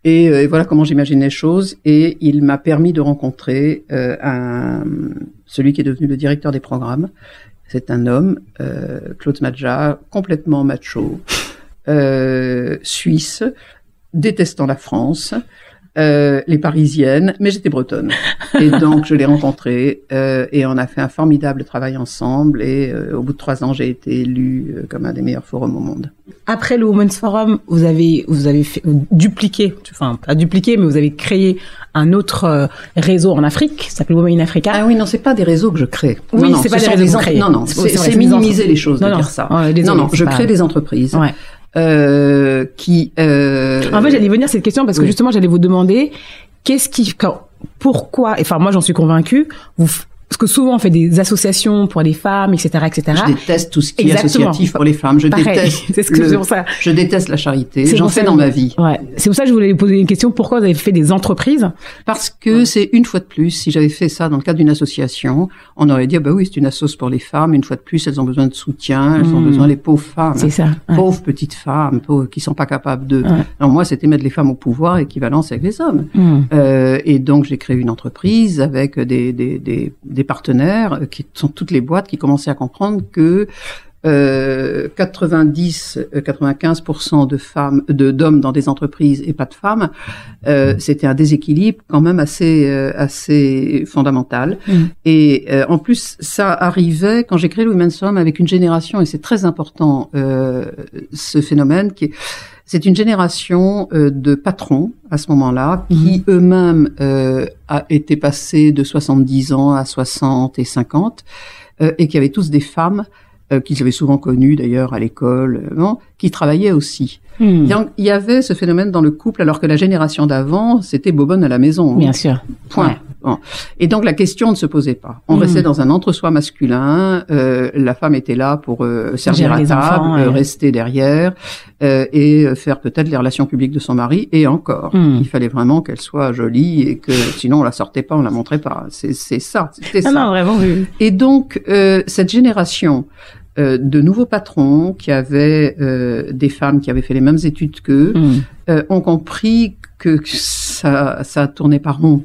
S2: Et voilà comment j'imaginais les choses. Et il m'a permis de rencontrer celui qui est devenu le directeur des programmes. C'est un homme, Claude Smadja, complètement macho, suisse, détestant la France, les Parisiennes, mais j'étais bretonne. Et donc, je l'ai rencontré et on a fait un formidable travail ensemble. Et au bout de 3 ans, j'ai été élue comme un des meilleurs forums au monde.
S1: Après le Women's Forum, vous avez dupliqué, enfin pas dupliqué, mais vous avez créé un autre réseau en Afrique, ça s'appelle Women in Africa.
S2: Ah oui, non, c'est pas des réseaux que je crée.
S1: Oui, c'est pas des réseaux que vous créez.
S2: Non, c'est minimiser les choses de dire ça. Non, je crée des entreprises. Ouais. En fait,
S1: j'allais venir à cette question parce que justement, j'allais vous demander pourquoi, enfin, moi, j'en suis convaincue, parce que souvent on fait des associations pour les femmes, etc., etc.
S2: Je déteste tout ce qui est associatif pour les femmes. Je déteste la charité. J'en fais dans ma vie.
S1: Ouais. C'est pour ça que je voulais vous poser une question. Pourquoi vous avez fait des entreprises?
S2: Parce que c'est une fois de plus, si j'avais fait ça dans le cadre d'une association, on aurait dit, bah oui, c'est une assoce pour les femmes. Une fois de plus, elles ont besoin de soutien. Elles ont besoin des pauvres femmes.
S1: C'est ça. Ouais.
S2: Pauvres petites femmes, qui sont pas capables de. Alors moi, c'était mettre les femmes au pouvoir, équivalence avec les hommes. Et donc j'ai créé une entreprise avec des partenaires qui sont toutes les boîtes qui commençaient à comprendre que 95% d'hommes dans des entreprises et pas de femmes, c'était un déséquilibre quand même assez fondamental. Et en plus, ça arrivait quand j'ai créé le Women's Forum avec une génération, et c'est très important ce phénomène c'est une génération de patrons à ce moment-là qui eux-mêmes étaient passés de 70 ans à 60 et 50 et qui avaient tous des femmes qu'ils avaient souvent connues d'ailleurs à l'école, qui travaillaient aussi. Donc, il y avait ce phénomène dans le couple alors que la génération d'avant, c'était bobonne à la maison.
S1: Bien sûr.
S2: Point. Ouais. Bon. Et donc la question ne se posait pas. On restait dans un entre-soi masculin. La femme était là pour servir à table, rester derrière et faire peut-être les relations publiques de son mari. Et encore, il fallait vraiment qu'elle soit jolie et que sinon on la sortait pas, on la montrait pas. C'est ça. C'était ça.
S1: Non, vraiment. Oui.
S2: Et donc cette génération de nouveaux patrons qui avaient des femmes qui avaient fait les mêmes études qu'eux ont compris que ça tournait pas rond.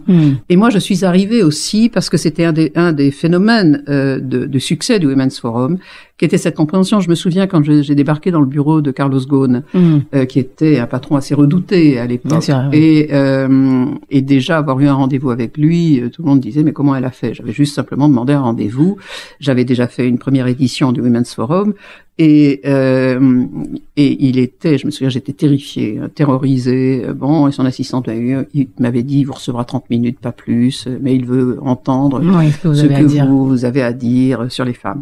S2: Et moi, je suis arrivée aussi parce que c'était un des phénomènes de succès du Women's Forum, qui était cette compréhension. Je me souviens quand j'ai débarqué dans le bureau de Carlos Ghosn, qui était un patron assez redouté à l'époque. Et déjà avoir eu un rendez-vous avec lui, tout le monde disait mais comment elle a fait? J'avais juste simplement demandé un rendez-vous. J'avais déjà fait une première édition du Women's Forum. Et il était, je me souviens, j'étais terrifiée, terrorisée. Bon, et son assistante il m'avait dit, il vous recevra 30 minutes, pas plus, mais il veut entendre ce que vous avez à dire sur les femmes.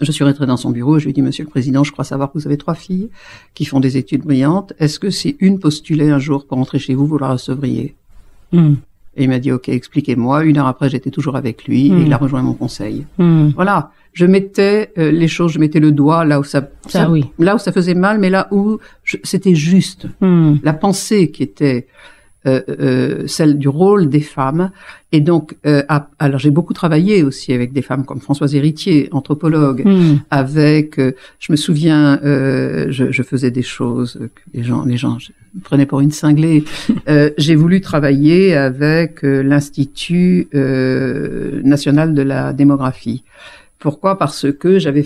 S2: Je suis rentrée dans son bureau et je lui ai dit, Monsieur le Président, je crois savoir que vous avez 3 filles qui font des études brillantes. Est-ce que si une postulait un jour pour rentrer chez vous, vous la recevriez? Et il m'a dit, OK, expliquez-moi. 1 heure après, j'étais toujours avec lui et il a rejoint mon conseil. Voilà. Je mettais les choses, je mettais le doigt là où là où ça faisait mal, mais là où c'était juste. La pensée qui était celle du rôle des femmes. Et donc, alors j'ai beaucoup travaillé aussi avec des femmes comme Françoise Héritier, anthropologue, avec, je me souviens, je faisais des choses que les gens me prenaient pour une cinglée. J'ai voulu travailler avec l'Institut national de la démographie. Pourquoi? Parce que j'avais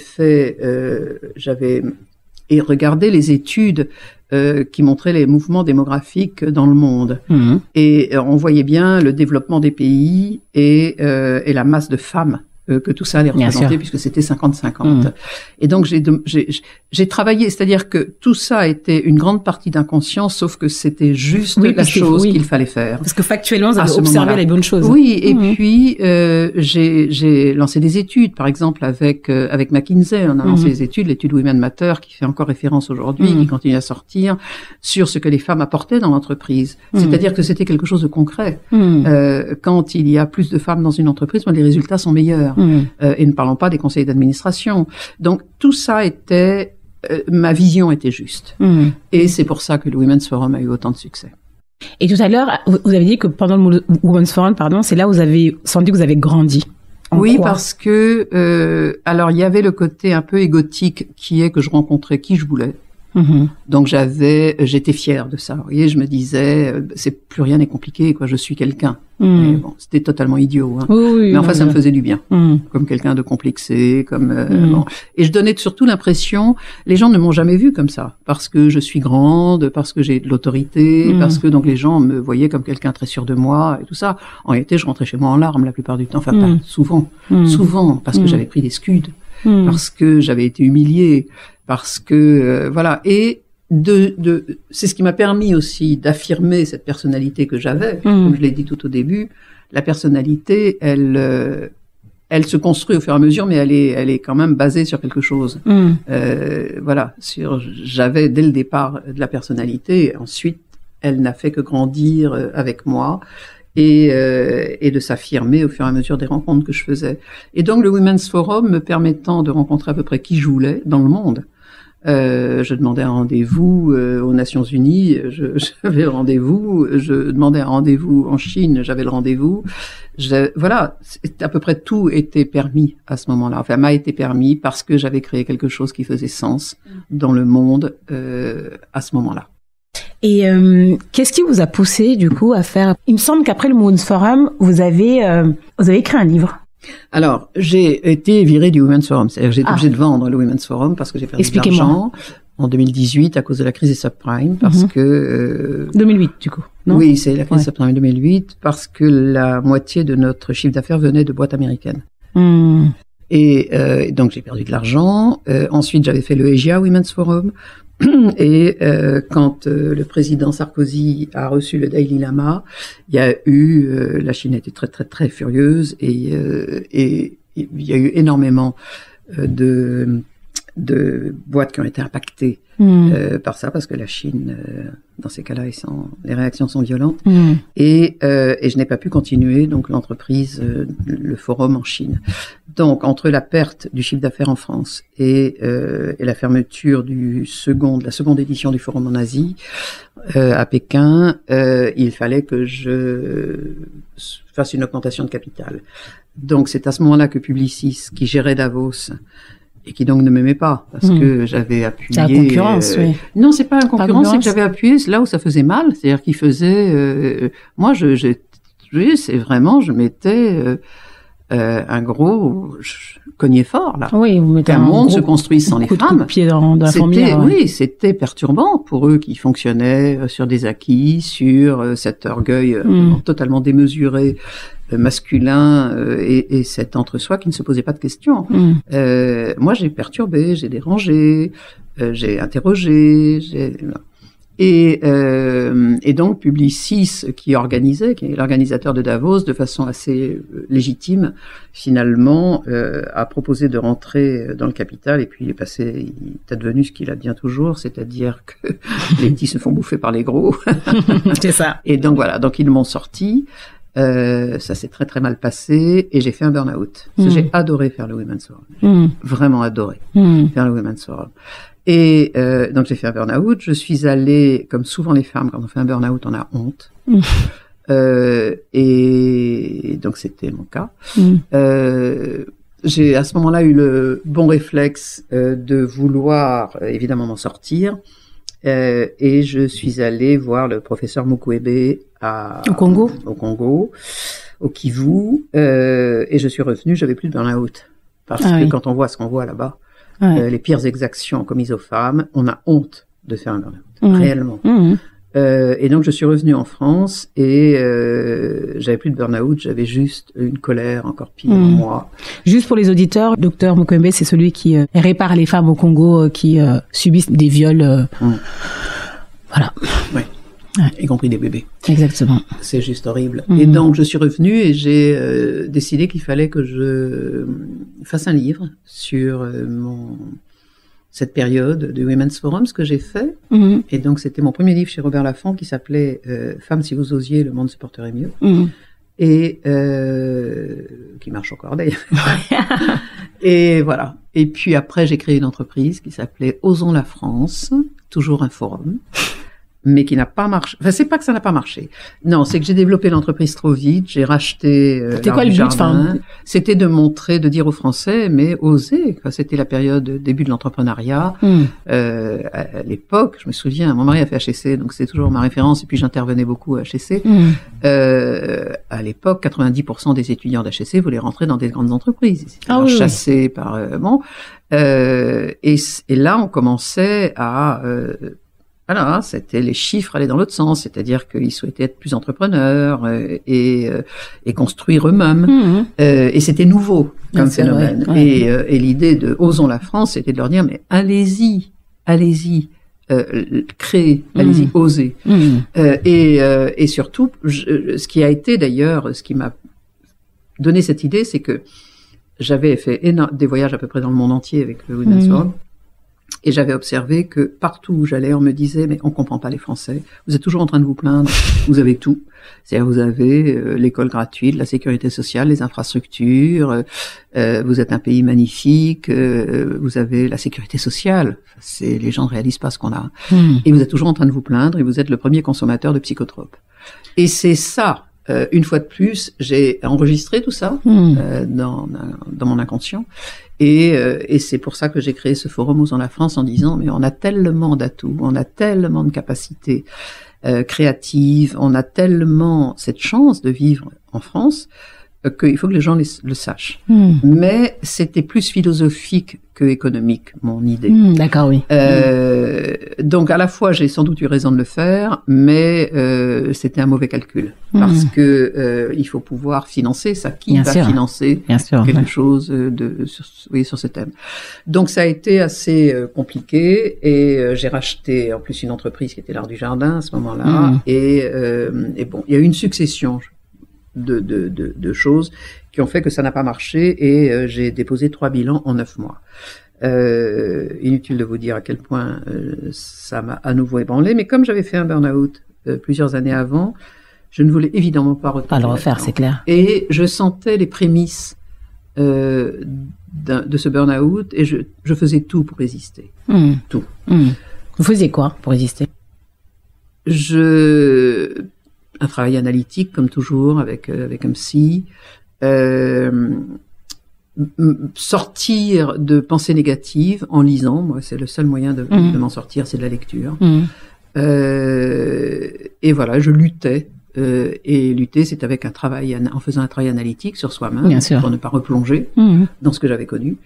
S2: regardé les études qui montraient les mouvements démographiques dans le monde. Et on voyait bien le développement des pays et la masse de femmes que tout ça allait représenter, puisque c'était 50-50. Et donc j'ai travaillé, c'est-à-dire que tout ça était une grande partie d'inconscience, sauf que c'était juste la chose qu'il fallait faire.
S1: Parce que factuellement, vous avez observé les bonnes choses.
S2: Oui, et puis j'ai lancé des études, par exemple avec McKinsey, on a lancé des études, l'étude Women Matter, qui fait encore référence aujourd'hui, qui continue à sortir, sur ce que les femmes apportaient dans l'entreprise. C'est-à-dire que c'était quelque chose de concret. Quand il y a plus de femmes dans une entreprise, les résultats sont meilleurs. Et ne parlons pas des conseils d'administration. Donc tout ça était ma vision était juste. Et c'est pour ça que le Women's Forum a eu autant de succès.
S1: Et tout à l'heure, vous avez dit que pendant le Women's Forum, c'est là où vous avez senti que vous avez grandi.
S2: Oui, parce que alors il y avait le côté un peu égotique qui est que je rencontrais qui je voulais. Donc j'étais fière de ça. Vous voyez, je me disais, plus rien n'est compliqué, quoi. Je suis quelqu'un. Mais bon, c'était totalement idiot. Hein.
S1: Oui,
S2: mais enfin, ça me faisait du bien, comme quelqu'un de complexé, comme bon. Et je donnais surtout l'impression, les gens ne m'ont jamais vue comme ça, parce que je suis grande, parce que j'ai de l'autorité, parce que donc les gens me voyaient comme quelqu'un très sûr de moi et tout ça. En réalité, je rentrais chez moi en larmes la plupart du temps. Enfin, pas souvent, parce que j'avais pris des scuds, parce que j'avais été humiliée. Parce que voilà, et c'est ce qui m'a permis aussi d'affirmer cette personnalité que j'avais. Comme je l'ai dit tout au début, la personnalité, elle se construit au fur et à mesure, mais elle est quand même basée sur quelque chose. Voilà, j'avais dès le départ de la personnalité. Ensuite, elle n'a fait que grandir avec moi. Et de s'affirmer au fur et à mesure des rencontres que je faisais. Et donc le Women's Forum me permettant de rencontrer à peu près qui je voulais dans le monde. Je demandais un rendez-vous aux Nations Unies, j'avais le rendez-vous. Je demandais un rendez-vous en Chine, j'avais le rendez-vous. Voilà, à peu près tout était permis à ce moment-là. Enfin, m'a été permis parce que j'avais créé quelque chose qui faisait sens dans le monde à ce moment-là.
S1: Et qu'est-ce qui vous a poussé du coup à faire? Il me semble qu'après le Women's Forum, vous avez écrit un livre.
S2: Alors, j'ai été virée du Women's Forum, c'est-à-dire que j'ai été obligée de vendre le Women's Forum parce que j'ai perdu de l'argent en 2018 à cause de la crise des subprimes, parce que
S1: 2008 du coup. Non?
S2: Oui, c'est la crise des subprimes 2008 parce que la moitié de notre chiffre d'affaires venait de boîtes américaines. Et donc j'ai perdu de l'argent. Ensuite, j'avais fait le Asia Women's Forum. Et quand le président Sarkozy a reçu le Dalai Lama, il y a eu la Chine était très très très furieuse et il y a eu énormément de boîtes qui ont été impactées par ça, parce que la Chine, dans ces cas-là, les réactions sont violentes. Et je n'ai pas pu continuer donc l'entreprise, le forum en Chine. Donc entre la perte du chiffre d'affaires en France et la fermeture de la seconde édition du forum en Asie à Pékin, il fallait que je fasse une augmentation de capital. Donc c'est à ce moment-là que Publicis, qui gérait Davos, et qui donc ne m'aimait pas, parce que j'avais appuyé...
S1: La concurrence, oui.
S2: Non, c'est pas une concurrence, c'est que j'avais appuyé là où ça faisait mal, c'est-à-dire qu'il faisait... moi, c'est vraiment, je mettais un gros cogné fort, là.
S1: Oui, vous mettez
S2: un monde se construit sans les femmes.
S1: Coup de pied dans la fourmilière.
S2: Oui, c'était perturbant pour eux qui fonctionnaient sur des acquis, sur cet orgueil totalement démesuré masculin et cet entre-soi qui ne se posait pas de questions. Moi, j'ai perturbé, j'ai dérangé, j'ai interrogé, et donc Publicis, qui est l'organisateur de Davos, de façon assez légitime, finalement, a proposé de rentrer dans le capital, et puis il est advenu ce qu'il advient toujours, c'est-à-dire que les petits se font bouffer par les gros.
S1: C'est ça.
S2: Et donc voilà, donc ils m'ont sorti. Ça s'est très très mal passé et j'ai fait un burn-out. Parce que j'ai adoré faire le Women's Forum. Vraiment adoré faire le Women's Forum. Et donc j'ai fait un burn-out. Je suis allée, comme souvent les femmes, quand on fait un burn-out, on a honte. Et donc c'était mon cas. J'ai à ce moment-là eu le bon réflexe de vouloir évidemment m'en sortir. Et je suis allée voir le professeur Mukwege au Congo, au Kivu, et je suis revenue, j'avais plus de burn-out. Parce que quand on voit ce qu'on voit là-bas, les pires exactions commises aux femmes, on a honte de faire un burn-out, réellement. Et donc je suis revenue en France et j'avais plus de burn-out, j'avais juste une colère encore pire en moi.
S1: Juste pour les auditeurs, Dr Mukwege, c'est celui qui répare les femmes au Congo qui subissent des viols. Voilà.
S2: Oui. Y compris des bébés.
S1: Exactement.
S2: C'est juste horrible. Et donc je suis revenue et j'ai décidé qu'il fallait que je fasse un livre sur cette période du Women's Forum, ce que j'ai fait. Et donc, c'était mon premier livre chez Robert Laffont qui s'appelait « Femmes, si vous osiez, le monde se porterait mieux ». et qui marche encore d'ailleurs. Et voilà. Et puis après, j'ai créé une entreprise qui s'appelait Osons la France, toujours un forum, mais qui n'a pas marché. Enfin, c'est pas que ça n'a pas marché. Non, c'est que j'ai développé l'entreprise trop vite. J'ai racheté.
S1: C'était quoi le but, enfin...
S2: C'était de montrer, de dire aux Français, mais oser. C'était la période début de l'entrepreneuriat. À l'époque, je me souviens, mon mari a fait HEC, donc c'est toujours ma référence. Et puis j'intervenais beaucoup à HEC. À l'époque, 90% des étudiants d'HEC voulaient rentrer dans des grandes entreprises. Ils étaient chassés par et là, on commençait à voilà, c'était les chiffres allaient dans l'autre sens, c'est-à-dire qu'ils souhaitaient être plus entrepreneurs et construire eux-mêmes. Et c'était nouveau comme phénomène. Et l'idée de Osons la France, c'était de leur dire mais allez-y, créez, allez-y, osez. Et surtout, ce qui a été d'ailleurs, ce qui m'a donné cette idée, c'est que j'avais fait des voyages à peu près dans le monde entier avec le Women's Forum. Et j'avais observé que partout où j'allais, on me disait, mais on comprend pas les Français. Vous êtes toujours en train de vous plaindre. Vous avez tout. C'est-à-dire, vous avez l'école gratuite, la sécurité sociale, les infrastructures. Vous êtes un pays magnifique. Vous avez la sécurité sociale. Les gens ne réalisent pas ce qu'on a. Et vous êtes toujours en train de vous plaindre et vous êtes le premier consommateur de psychotropes. Et c'est ça. Une fois de plus, j'ai enregistré tout ça dans mon inconscient. Et c'est pour ça que j'ai créé ce forum Osons la France en disant mais on a tellement d'atouts, on a tellement de capacités créatives, on a tellement cette chance de vivre en France qu'il faut que les gens le sachent. Mais c'était plus philosophique que économique, mon idée.
S1: D'accord, oui.
S2: Donc à la fois j'ai sans doute eu raison de le faire, mais c'était un mauvais calcul parce que il faut pouvoir financer ça. Qui va financer quelque chose sur ce thème. Donc ça a été assez compliqué et j'ai racheté en plus une entreprise qui était l'Art du Jardin à ce moment-là et bon il y a eu une succession de choses qui ont fait que ça n'a pas marché et j'ai déposé 3 bilans en 9 mois. Inutile de vous dire à quel point ça m'a à nouveau ébranlé, mais comme j'avais fait un burn-out plusieurs années avant, je ne voulais évidemment pas
S1: le refaire, c'est clair.
S2: Et je sentais les prémices de ce burn-out et je faisais tout pour résister. Tout.
S1: Vous faisiez quoi pour résister?
S2: Un travail analytique, comme toujours, avec un psy. Sortir de pensées négatives en lisant. Moi, c'est le seul moyen de m'en sortir, c'est de la lecture. Et voilà, je luttais. Et lutter, c'est avec en faisant un travail analytique sur soi-même, pour ne pas replonger dans ce que j'avais connu.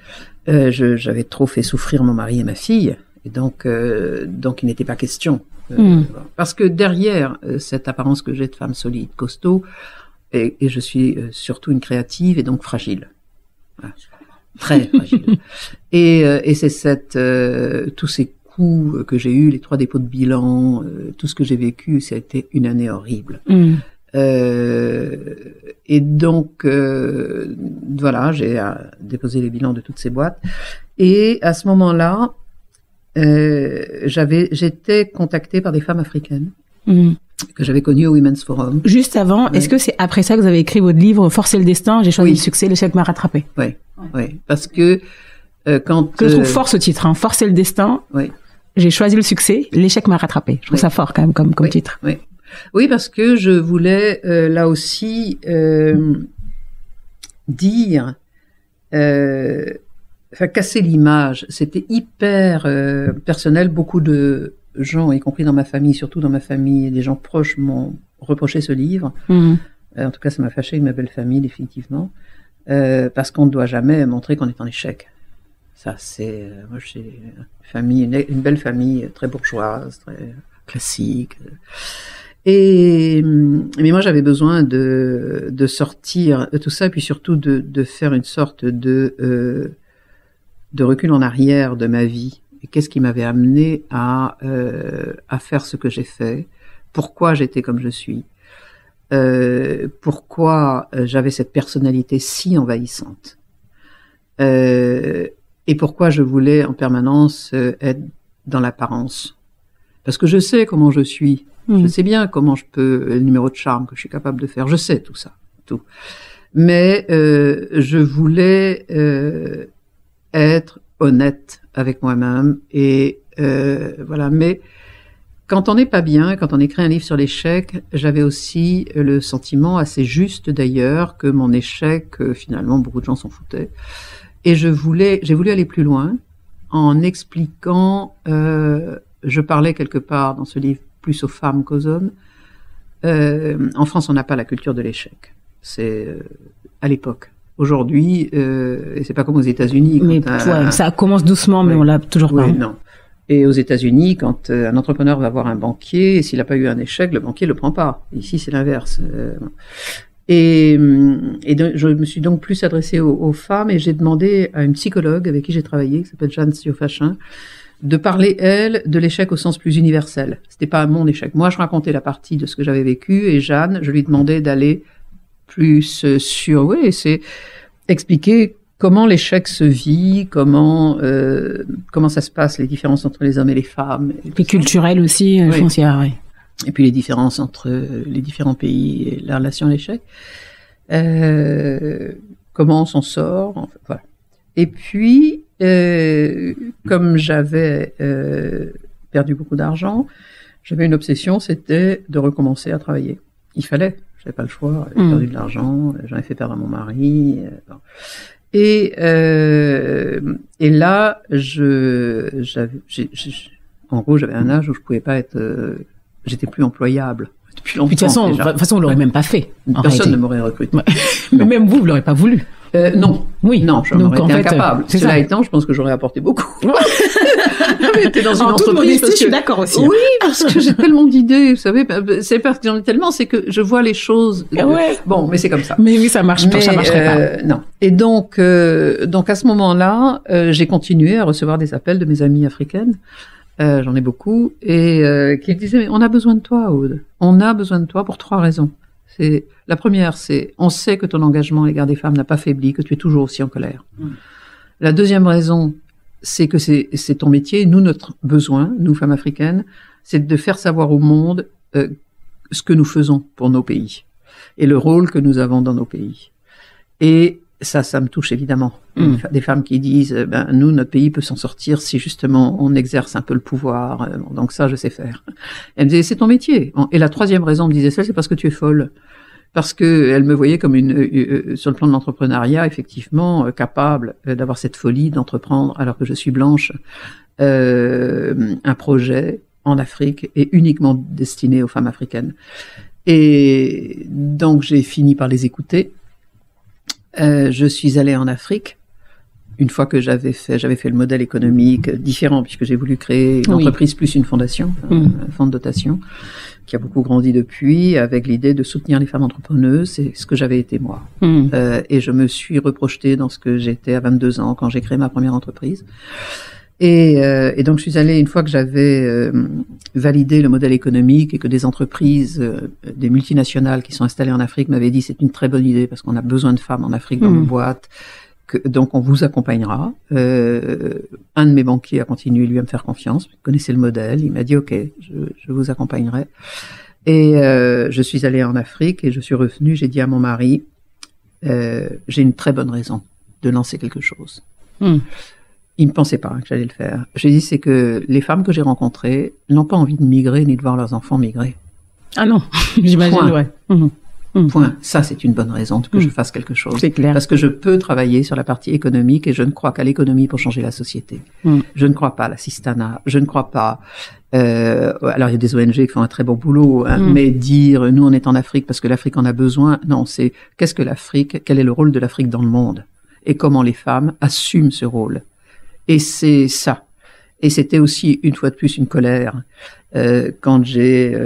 S2: J'avais trop fait souffrir mon mari et ma fille. Et donc il n'était pas question. Parce que derrière cette apparence que j'ai de femme solide, costaud, et je suis surtout une créative et donc fragile. Voilà. Très fragile. Et c'est tous ces coups que j'ai eus, les 3 dépôts de bilan, tout ce que j'ai vécu, ça a été une année horrible. Et donc, voilà, j'ai déposé les bilans de toutes ces boîtes. Et à ce moment-là, j'étais contactée par des femmes africaines que j'avais connues au Women's Forum.
S1: Juste avant, est-ce que c'est après ça que vous avez écrit votre livre Forcer le destin, j'ai choisi le succès, l'échec m'a rattrapé?
S2: Oui, parce que quand
S1: je trouve fort ce titre, Forcer le destin. J'ai choisi le succès, l'échec m'a rattrapé. Je trouve ça fort quand même comme titre.
S2: Oui, parce que je voulais là aussi dire. Casser l'image, c'était hyper personnel. Beaucoup de gens, y compris dans ma famille, surtout dans ma famille, des gens proches m'ont reproché ce livre. En tout cas, ça m'a fâché avec ma belle famille, définitivement, parce qu'on ne doit jamais montrer qu'on est en échec. Ça, c'est moi, j'ai une belle famille très bourgeoise, très classique. Mais moi, j'avais besoin de sortir de tout ça, et puis surtout de faire une sorte de recul en arrière de ma vie. Et qu'est-ce qui m'avait amené à faire ce que j'ai fait? Pourquoi j'étais comme je suis? Pourquoi j'avais cette personnalité si envahissante? Et pourquoi je voulais en permanence être dans l'apparence? Parce que je sais comment je suis. Je sais bien comment le numéro de charme que je suis capable de faire. Je sais tout ça. tout. Mais je voulais être honnête avec moi-même et voilà. Mais quand on n'est pas bien, quand on écrit un livre sur l'échec, j'avais aussi le sentiment, assez juste d'ailleurs, que mon échec, finalement, beaucoup de gens s'en foutaient. Et j'ai voulu aller plus loin en expliquant, je parlais quelque part dans ce livre plus aux femmes qu'aux hommes. En France, on n'a pas la culture de l'échec. C'est à l'époque. Aujourd'hui, et c'est pas comme aux États-Unis.
S1: Mais ça commence doucement, mais on l'a toujours pas.
S2: Non. Et aux États-Unis, quand un entrepreneur va voir un banquier, s'il n'a pas eu un échec, le banquier le prend pas. Ici, c'est l'inverse. Et donc, je me suis donc plus adressée aux femmes et j'ai demandé à une psychologue avec qui j'ai travaillé, qui s'appelle Jeanne Siofachin, de parler, elle, de l'échec au sens plus universel. C'était pas mon échec. Moi, je racontais la partie de ce que j'avais vécu et Jeanne, je lui demandais d'aller plus sur, c'est expliquer comment l'échec se vit, comment ça se passe, les différences entre les hommes et les femmes. Et
S1: puis culturelles aussi, foncières, oui.
S2: Et puis les différences entre les différents pays et la relation à l'échec. Comment on s'en sort, en fait, voilà. Et puis, comme j'avais perdu beaucoup d'argent, j'avais une obsession, c'était de recommencer à travailler. Il fallait, j'avais pas le choix, j'avais perdu de l'argent, j'en ai fait perdre à mon mari. Et là, en gros, j'avais un âge où je pouvais pas être, j'étais plus employable depuis longtemps.
S1: De toute façon, on l'aurait même pas fait.
S2: Personne ne m'aurait recruté.
S1: Ouais. Mais même vous l'aurez pas voulu.
S2: Non.
S1: Oui.
S2: Non, j'en aurais été incapable. Cela étant, je pense que j'aurais apporté beaucoup. J'avais été dans une entreprise.
S1: Je suis d'accord aussi.
S2: Oui, parce que j'ai tellement d'idées, vous savez. C'est parce que j'en ai tellement, c'est que je vois les choses.
S1: Ouais.
S2: Bon, mais c'est comme ça.
S1: Mais oui, ça marcherait pas.
S2: Non. Et donc à ce moment-là, j'ai continué à recevoir des appels de mes amies africaines. J'en ai beaucoup et qui me disaient mais on a besoin de toi, Aude. On a besoin de toi pour 3 raisons. La première, c'est on sait que ton engagement à l'égard des femmes n'a pas faibli, que tu es toujours aussi en colère. La deuxième raison, c'est que c'est ton métier. Nous, notre besoin, nous femmes africaines, c'est de faire savoir au monde ce que nous faisons pour nos pays et le rôle que nous avons dans nos pays. Et ça me touche évidemment. Des femmes qui disent, nous, notre pays peut s'en sortir si justement on exerce un peu le pouvoir. Donc ça, je sais faire. Elle me disait, c'est ton métier. Et la troisième raison, me disait, c'est parce que tu es folle. Parce que elle me voyait comme sur le plan de l'entrepreneuriat, effectivement, capable d'avoir cette folie d'entreprendre, alors que je suis blanche, un projet en Afrique et uniquement destiné aux femmes africaines. Et donc j'ai fini par les écouter. Je suis allée en Afrique. Une fois que j'avais fait le modèle économique différent, puisque j'ai voulu créer une entreprise plus une fondation, un fonds de dotation, qui a beaucoup grandi depuis, avec l'idée de soutenir les femmes entrepreneuses. C'est ce que j'avais été moi. Et je me suis reprojetée dans ce que j'étais à 22 ans quand j'ai créé ma première entreprise. Et donc je suis allée, une fois que j'avais validé le modèle économique et que des entreprises, des multinationales qui sont installées en Afrique m'avaient dit c'est une très bonne idée parce qu'on a besoin de femmes en Afrique dans nos boîtes, donc on vous accompagnera. Un de mes banquiers a continué lui à me faire confiance, il connaissait le modèle, il m'a dit ok, je vous accompagnerai. Et je suis allée en Afrique et je suis revenue, j'ai dit à mon mari, j'ai une très bonne raison de lancer quelque chose. Il ne pensait pas que j'allais le faire. J'ai dit, c'est que les femmes que j'ai rencontrées n'ont pas envie de migrer ni de voir leurs enfants migrer.
S1: Ah non, j'imagine,
S2: ouais. Point. Ça, c'est une bonne raison que je fasse quelque chose.
S1: C'est clair.
S2: Parce que je peux travailler sur la partie économique et je ne crois qu'à l'économie pour changer la société. Je ne crois pas à l'assistanat. Je ne crois pas... alors, il y a des ONG qui font un très bon boulot, mais dire, nous, on est en Afrique parce que l'Afrique en a besoin, non, c'est qu'est-ce que l'Afrique, quel est le rôle de l'Afrique dans le monde et comment les femmes assument ce rôle. Et c'est ça. Et c'était aussi, une fois de plus, une colère. Quand j'ai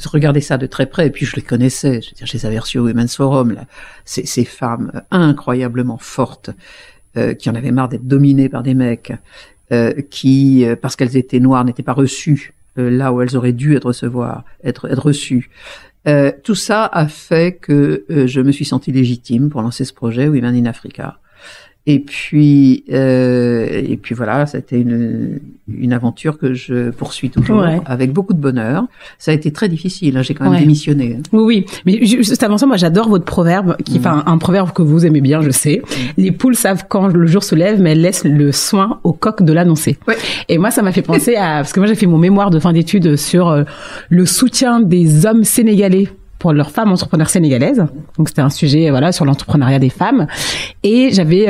S2: regardé ça de très près, et puis je les connaissais, je veux dire, je les avais reçus au Women's Forum, là, ces femmes incroyablement fortes, qui en avaient marre d'être dominées par des mecs, qui, parce qu'elles étaient noires, n'étaient pas reçues là où elles auraient dû être reçues. Tout ça a fait que je me suis sentie légitime pour lancer ce projet Women in Africa. Et puis voilà, c'était une aventure que je poursuis toujours avec beaucoup de bonheur. Ça a été très difficile, hein, j'ai quand même démissionné.
S1: Oui, mais juste avant ça, moi j'adore votre proverbe, un proverbe que vous aimez bien, je sais. Les poules savent quand le jour se lève, mais elles laissent le soin au coq de l'annoncer. Ouais. Et moi, ça m'a fait penser parce que moi j'ai fait mon mémoire de fin d'études sur le soutien des hommes sénégalais pour leurs femmes entrepreneurs sénégalaises. Donc c'était un sujet sur l'entrepreneuriat des femmes. Et j'avais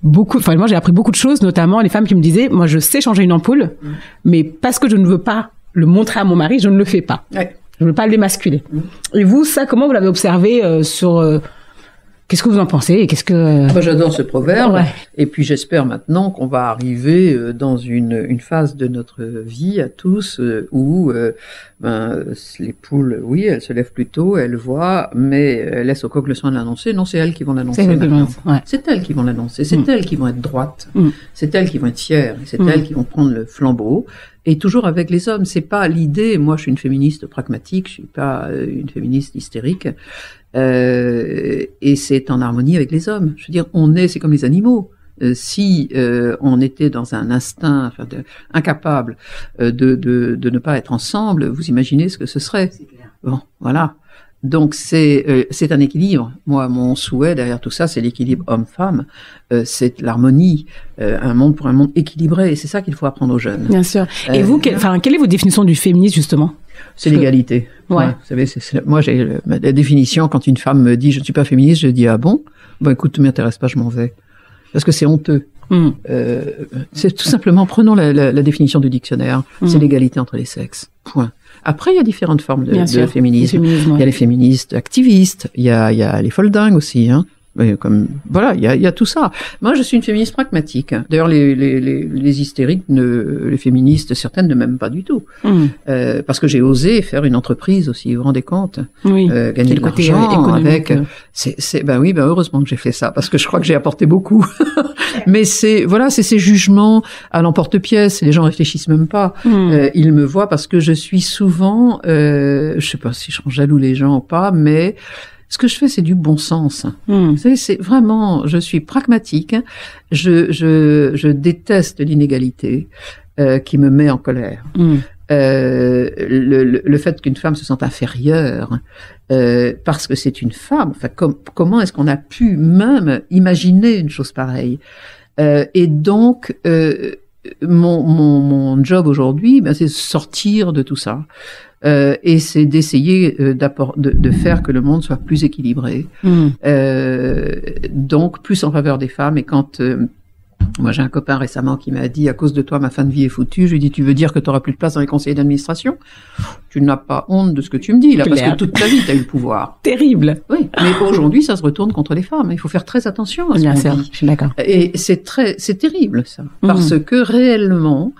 S1: moi j'ai appris beaucoup de choses, notamment les femmes qui me disaient, moi je sais changer une ampoule, mais parce que je ne veux pas le montrer à mon mari, je ne le fais pas. Ouais. Je ne veux pas l'émasculer. Et vous, ça, comment vous l'avez observé qu'est-ce que vous en pensez et qu'est-ce que...
S2: Moi, j'adore ce proverbe. Ouais. Et puis, j'espère maintenant qu'on va arriver dans une phase de notre vie à tous où les poules, oui, elles se lèvent plus tôt, elles voient, mais elles laissent au coq le soin de l'annoncer. Non, c'est elles qui vont l'annoncer. C'est elles qui vont l'annoncer. C'est elles qui vont être droites. C'est elles qui vont être fières. C'est elles qui vont prendre le flambeau. Et toujours avec les hommes. C'est pas l'idée. Moi, je suis une féministe pragmatique. Je suis pas une féministe hystérique. Et c'est en harmonie avec les hommes. Je veux dire, c'est comme les animaux. Si on était dans un instinct incapable de ne pas être ensemble, vous imaginez ce que ce serait. C'est clair. Bon, voilà. Donc c'est un équilibre. Moi, mon souhait derrière tout ça, c'est l'équilibre homme-femme. C'est l'harmonie, un monde pour un monde équilibré. Et c'est ça qu'il faut apprendre aux jeunes.
S1: Bien sûr. Et vous, quelle est votre définition du féminisme justement ?
S2: C'est l'égalité. Ouais. Vous savez, moi j'ai la définition quand une femme me dit je ne suis pas féministe, je dis ah bon, écoute, tu m'intéresses pas, je m'en vais, parce que c'est honteux. C'est tout simplement, prenons la définition du dictionnaire, c'est l'égalité entre les sexes. Point. Après, il y a différentes formes de féminisme. Il y a les féministes activistes, il y a les foldingues aussi, hein. Mais il y a tout ça. Moi, je suis une féministe pragmatique. D'ailleurs, les hystériques, les féministes, certaines ne m'aiment pas du tout, parce que j'ai osé faire une entreprise aussi. Vous vous rendez compte, gagner de l'argent avec. Heureusement que j'ai fait ça, parce que je crois que j'ai apporté beaucoup. Mais c'est ces jugements à l'emporte-pièce. Les gens réfléchissent même pas. Ils me voient parce que je suis souvent, je sais pas si je rends jaloux les gens ou pas, mais ce que je fais, c'est du bon sens. Vous savez, c'est vraiment, je suis pragmatique. Je déteste l'inégalité qui me met en colère. Le fait qu'une femme se sente inférieure parce que c'est une femme. Enfin, comment est-ce qu'on a pu même imaginer une chose pareille? Et donc, mon job aujourd'hui, c'est sortir de tout ça. Et c'est d'essayer de faire que le monde soit plus équilibré, donc plus en faveur des femmes. Et quand moi j'ai un copain récemment qui m'a dit à cause de toi ma fin de vie est foutue, je lui ai dit tu veux dire que tu auras plus de place dans les conseils d'administration? Tu n'as pas honte de ce que tu me dis là, parce que toute ta vie tu as eu le pouvoir.
S1: Terrible.
S2: Oui, mais aujourd'hui ça se retourne contre les femmes. Il faut faire très attention à ce qu'on dit.
S1: Je suis d'accord.
S2: Et c'est terrible ça, parce que réellement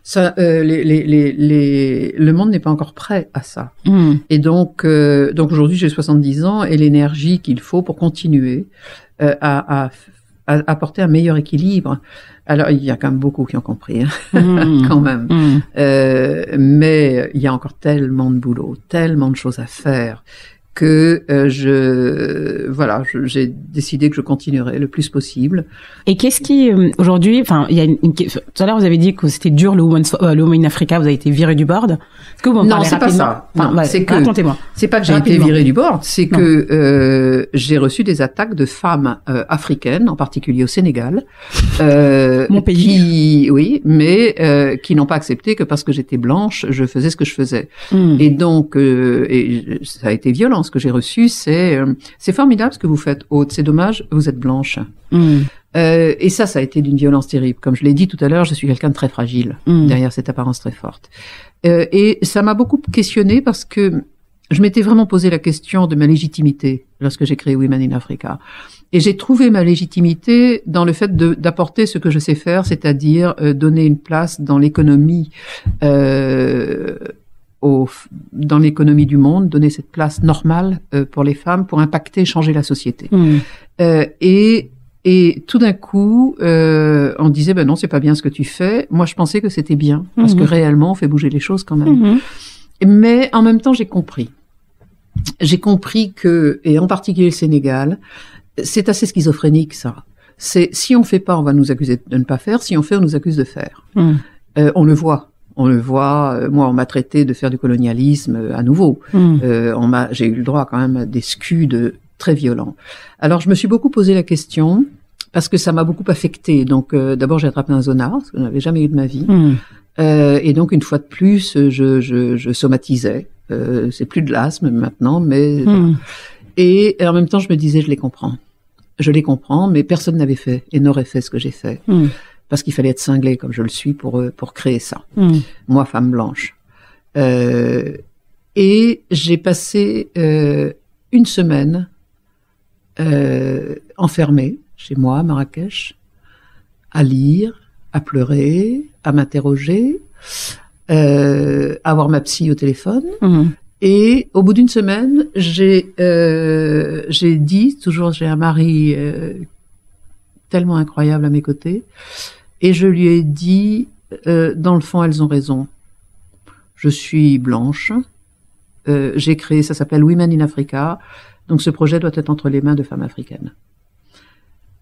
S2: ça, le monde n'est pas encore prêt à ça. Et donc aujourd'hui, j'ai 70 ans et l'énergie qu'il faut pour continuer à apporter un meilleur équilibre. Alors, il y a quand même beaucoup qui ont compris, quand même. Mais il y a encore tellement de boulot, tellement de choses à faire que j'ai décidé que je continuerai le plus possible.
S1: Et qu'est-ce qui aujourd'hui, il y a tout à l'heure vous avez dit que c'était dur le Women in Africa, vous avez été viré du board. Est-ce que vous m'en parlez rapidement?
S2: Non, c'est pas ça.
S1: Racontez-moi.
S2: C'est pas que j'ai été viré du board, c'est que j'ai reçu des attaques de femmes africaines, en particulier au Sénégal,
S1: mon pays.
S2: Qui n'ont pas accepté que parce que j'étais blanche, je faisais ce que je faisais. Et donc et ça a été violent. Ce que j'ai reçu, c'est formidable ce que vous faites, Aude. C'est dommage, vous êtes blanche. Et ça a été d'une violence terrible. Comme je l'ai dit tout à l'heure, je suis quelqu'un de très fragile, derrière cette apparence très forte. Et ça m'a beaucoup questionnée parce que je m'étais vraiment posé la question de ma légitimité lorsque j'ai créé Women in Africa. Et j'ai trouvé ma légitimité dans le fait d'apporter ce que je sais faire, c'est-à-dire donner une place dans l'économie dans l'économie du monde, donner cette place normale pour les femmes, pour impacter, changer la société. Et tout d'un coup, on disait non, c'est pas bien ce que tu fais. Moi, je pensais que c'était bien, parce que réellement, on fait bouger les choses quand même. Mais en même temps, j'ai compris. J'ai compris que, et en particulier le Sénégal, c'est assez schizophrénique ça. C'est si on fait pas, on va nous accuser de ne pas faire. Si on fait, on nous accuse de faire. On le voit. On le voit. Moi, on m'a traité de faire du colonialisme à nouveau. J'ai eu le droit quand même à des scuds très violents. Alors, je me suis beaucoup posé la question parce que ça m'a beaucoup affectée. Donc, d'abord, j'ai attrapé un zonard, ce que je n'avais jamais eu de ma vie. Et donc, une fois de plus, je somatisais. C'est plus de l'asthme maintenant, mais et en même temps, je me disais, je les comprends. Je les comprends, mais personne n'avait fait et n'aurait fait ce que j'ai fait. Parce qu'il fallait être cinglé comme je le suis pour créer ça. Moi, femme blanche. Et j'ai passé une semaine enfermée chez moi à Marrakech, à lire, à pleurer, à m'interroger, à avoir ma psy au téléphone. Et au bout d'une semaine, j'ai dit, toujours j'ai un mari tellement incroyable à mes côtés, et je lui ai dit, dans le fond, elles ont raison. Je suis blanche, j'ai créé, ça s'appelle Women in Africa, donc ce projet doit être entre les mains de femmes africaines.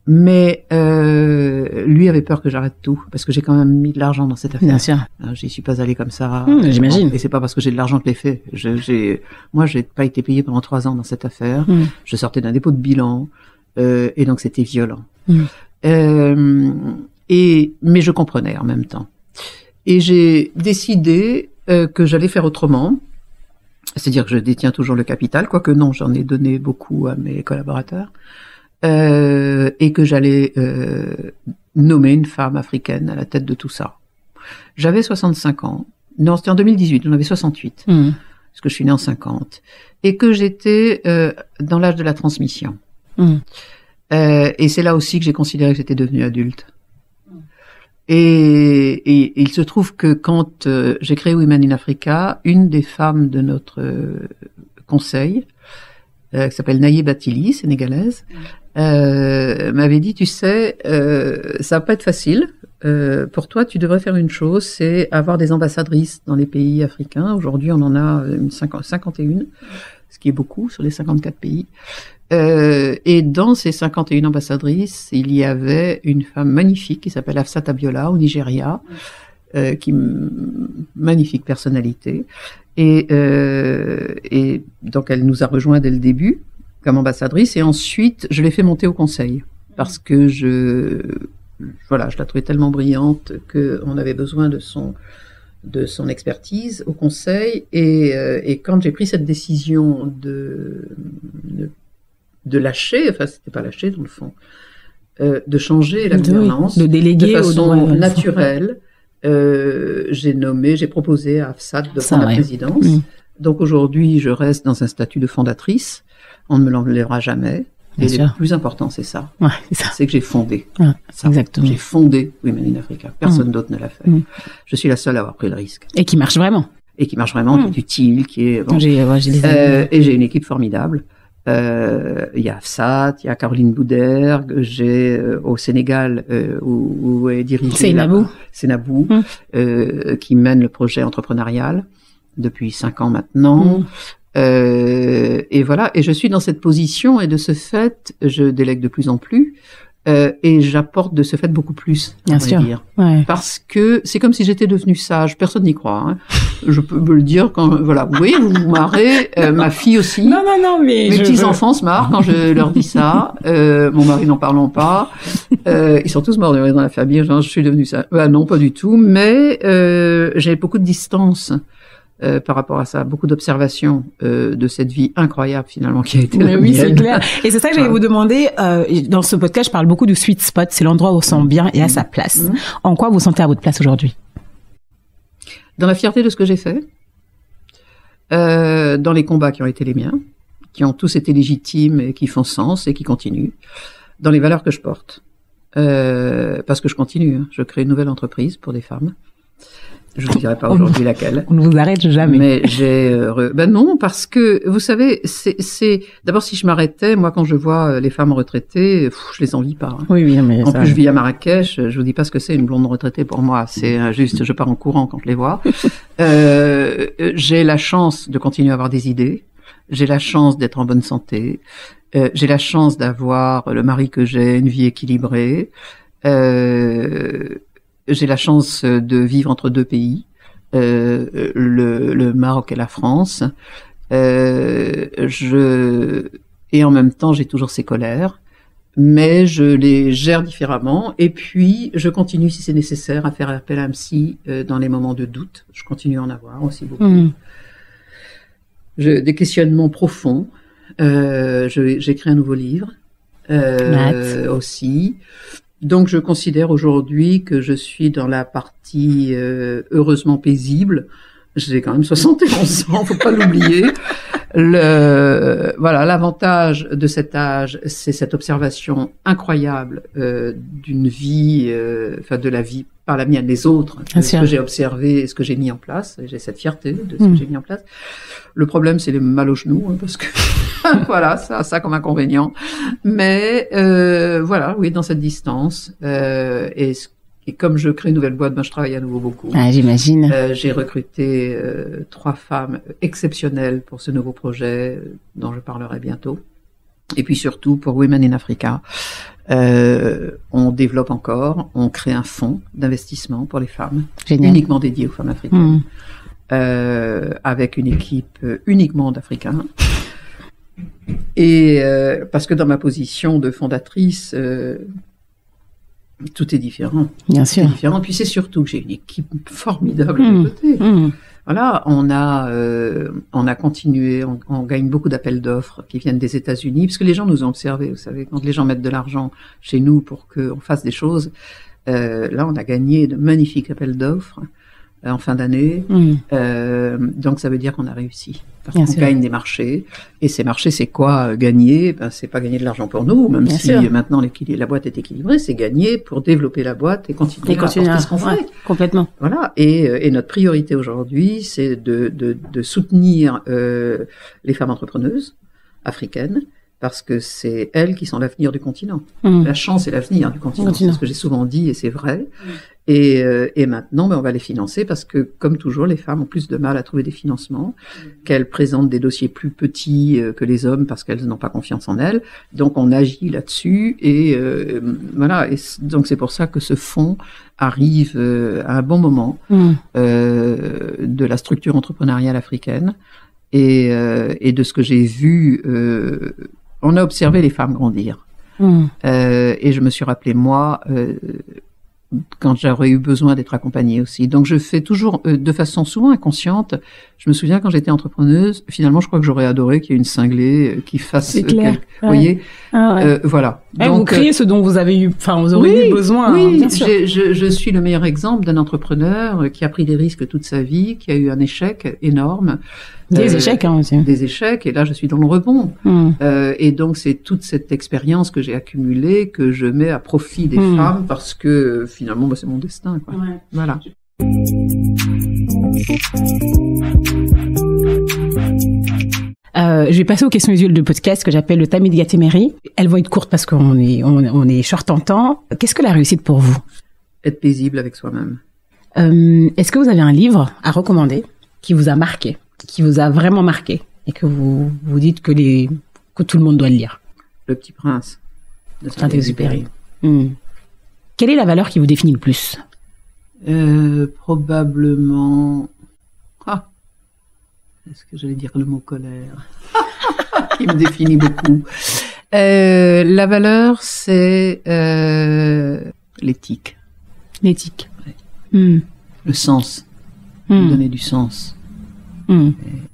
S2: Mais lui avait peur que j'arrête tout, parce que j'ai quand même mis de l'argent dans cette affaire.
S1: Bien sûr.
S2: J'y suis pas allée comme ça.
S1: J'imagine.
S2: Et c'est pas parce que j'ai de l'argent que je l'ai fait. Moi, j'ai pas été payée pendant 3 ans dans cette affaire. Je sortais d'un dépôt de bilan, et donc c'était violent. Mais je comprenais en même temps. Et j'ai décidé que j'allais faire autrement. C'est-à-dire que je détiens toujours le capital, quoique non, j'en ai donné beaucoup à mes collaborateurs. Et que j'allais nommer une femme africaine à la tête de tout ça. J'avais 65 ans. Non, c'était en 2018, j'en avais 68. Parce que je suis née en 50. Et que j'étais dans l'âge de la transmission. Et c'est là aussi que j'ai considéré que j'étais devenue adulte. Et il se trouve que quand j'ai créé Women in Africa, une des femmes de notre conseil, qui s'appelle Naye Batili, sénégalaise, m'avait dit, tu sais, ça va pas être facile. Pour toi, tu devrais faire une chose, c'est avoir des ambassadrices dans les pays africains. Aujourd'hui, on en a 51, ce qui est beaucoup sur les 54 pays. Et dans ces 51 ambassadrices, il y avait une femme magnifique qui s'appelle Hafsat Abiola au Nigeria, magnifique personnalité. Et donc elle nous a rejoint dès le début comme ambassadrice, et ensuite je l'ai fait monter au conseil parce que je la trouvais tellement brillante qu'on avait besoin de son expertise au conseil, et quand j'ai pris cette décision de lâcher, enfin c'était pas lâcher dans le fond, de changer la gouvernance,
S1: de déléguer
S2: de façon naturelle. J'ai proposé à Hafsat de prendre la présidence. Donc aujourd'hui, je reste dans un statut de fondatrice. On ne me l'enlèvera jamais. Et le plus important, c'est ça. C'est que j'ai fondé.
S1: Exactement.
S2: J'ai fondé Women in Africa. Personne d'autre ne l'a fait. Je suis la seule à avoir pris le risque.
S1: Et qui marche vraiment.
S2: Qui est utile, qui est... Bon. Et j'ai une équipe formidable. Il y a Hafsat, il y a Caroline Boudergue, j'ai au Sénégal où est dirigé Seynabou, qui mène le projet entrepreneurial depuis 5 ans maintenant. Et voilà, et je suis dans cette position, et de ce fait, je délègue de plus en plus, et j'apporte de ce fait beaucoup plus,
S1: bien sûr,
S2: parce que c'est comme si j'étais devenue sage. Personne n'y croit, hein. Je peux me le dire quand, voilà, vous voyez, vous vous marrez, ma fille aussi.
S1: Non, mais
S2: mes petits-enfants se marrent quand je leur dis ça, mon mari n'en parlons pas, ils sont tous morts de rire dans la famille, genre, je suis devenue ça. Non, pas du tout, mais j'ai beaucoup de distance par rapport à ça, beaucoup d'observations de cette vie incroyable finalement qui a été la mienne.
S1: Oui, c'est clair. Et c'est ça que j'allais vous demander. Dans ce podcast, je parle beaucoup du sweet spot. C'est l'endroit où on se sent bien et à sa place. En quoi vous sentez à votre place aujourd'hui?
S2: Dans la fierté de ce que j'ai fait, dans les combats qui ont été les miens, qui ont tous été légitimes et qui font sens et qui continuent, dans les valeurs que je porte, parce que je continue. Je crée une nouvelle entreprise pour des femmes. Je ne dirai pas aujourd'hui laquelle.
S1: On ne vous arrête jamais.
S2: Mais non, parce que, vous savez, d'abord, si je m'arrêtais, moi, quand je vois les femmes retraitées, je les envie pas. Hein.
S1: Oui, mais
S2: en plus, je vis à Marrakech, je vous dis pas ce que c'est une blonde retraitée pour moi. C'est juste, je pars en courant quand je les vois. J'ai la chance de continuer à avoir des idées. J'ai la chance d'être en bonne santé. J'ai la chance d'avoir le mari que j'ai, une vie équilibrée. J'ai la chance de vivre entre deux pays, le Maroc et la France. Et en même temps, j'ai toujours ces colères, mais je les gère différemment. Et puis, je continue, si c'est nécessaire, à faire appel à un psy dans les moments de doute. Je continue à en avoir aussi beaucoup. Des questionnements profonds. J'écris un nouveau livre aussi. Donc, je considère aujourd'hui que je suis dans la partie heureusement paisible. J'ai quand même 71 ans, faut pas l'oublier. Voilà, l'avantage de cet âge, c'est cette observation incroyable d'une vie, enfin de la vie par la mienne des autres, ce que j'ai observé et ce que j'ai mis en place. J'ai cette fierté de ce que j'ai mis en place. Le problème, c'est les mal aux genoux, hein, parce que voilà, ça comme inconvénient. Mais voilà, oui, dans cette distance et comme je crée une nouvelle boîte, ben je travaille à nouveau beaucoup.
S1: Ah, j'imagine.
S2: J'ai recruté 3 femmes exceptionnelles pour ce nouveau projet dont je parlerai bientôt. Et puis surtout pour Women in Africa, on développe encore, on crée un fonds d'investissement pour les femmes, uniquement dédié aux femmes africaines, avec une équipe uniquement d'Africains. Et parce que dans ma position de fondatrice, tout est différent.
S1: Bien sûr.
S2: Différent. Puis c'est surtout que j'ai une équipe formidable de côté. Voilà, on a continué, on gagne beaucoup d'appels d'offres qui viennent des États-Unis, parce que les gens nous ont observés, vous savez, quand les gens mettent de l'argent chez nous pour qu'on fasse des choses, là on a gagné de magnifiques appels d'offres en fin d'année, donc ça veut dire qu'on a réussi. Parce qu'on gagne des marchés, et ces marchés, c'est quoi gagner? Ben, c'est pas gagner de l'argent pour nous, même si maintenant la boîte est équilibrée, c'est gagner pour développer la boîte et continuer à apporter ce qu'on fait.
S1: Complètement.
S2: Voilà. Et notre priorité aujourd'hui, c'est de soutenir les femmes entrepreneuses africaines, parce que c'est elles qui sont l'avenir du continent. La chance est l'avenir du continent. C'est ce que j'ai souvent dit, et c'est vrai. Et maintenant, ben, on va les financer parce que, comme toujours, les femmes ont plus de mal à trouver des financements, qu'elles présentent des dossiers plus petits que les hommes parce qu'elles n'ont pas confiance en elles. Donc, on agit là-dessus et voilà. Et donc, c'est pour ça que ce fonds arrive à un bon moment de la structure entrepreneuriale africaine et de ce que j'ai vu. On a observé les femmes grandir. Et je me suis rappelé, moi, quand j'aurais eu besoin d'être accompagnée aussi. Donc, je fais toujours de façon souvent inconsciente. Je me souviens quand j'étais entrepreneuse, finalement, je crois que j'aurais adoré qu'il y ait une cinglée qui fasse...
S1: C'est clair.
S2: Vous voyez voilà.
S1: Donc, vous criez ce dont vous avez eu, enfin, vous aurez eu besoin.
S2: Oui,
S1: bien sûr.
S2: Je suis le meilleur exemple d'un entrepreneur qui a pris des risques toute sa vie, qui a eu un échec énorme.
S1: Des échecs, hein, aussi.
S2: Des échecs, et là, je suis dans le rebond. Et donc, c'est toute cette expérience que j'ai accumulée que je mets à profit des femmes parce que, finalement, bah, c'est mon destin, quoi. Voilà.
S1: Je vais passer aux questions usuelles de podcast que j'appelle le Tamis de Gatémeri. Elles vont être courtes parce qu'on est short en temps. Qu'est-ce que la réussite pour vous?
S2: Être paisible avec soi-même.
S1: Est-ce que vous avez un livre à recommander qui vous a marqué, qui vous a vraiment marqué et que vous dites que tout le monde doit le lire?
S2: Le Petit Prince de
S1: Saint-Exupéry. Quelle est la valeur qui vous définit le plus?
S2: Probablement... Est-ce que j'allais dire le mot colère? Qui me définit beaucoup. La valeur, c'est l'éthique.
S1: L'éthique.
S2: Ouais. Le sens. Donner du sens.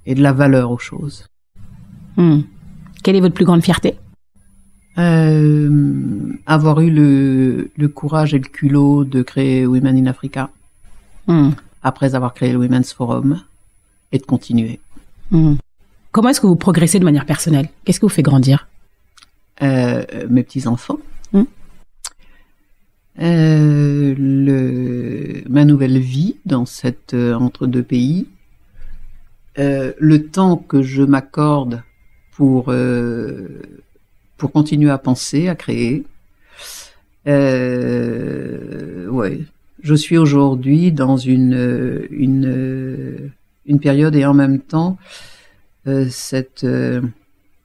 S2: Et de la valeur aux choses.
S1: Quelle est votre plus grande fierté?
S2: Avoir eu le courage et le culot de créer Women in Africa. Après avoir créé le Women's Forum. Et de continuer.
S1: Comment est-ce que vous progressez de manière personnelle? Qu'est-ce qui vous fait grandir?
S2: Mes petits-enfants. Ma nouvelle vie dans cette entre deux pays. Le temps que je m'accorde pour continuer à penser, à créer. Ouais. Je suis aujourd'hui dans une période et en même temps cette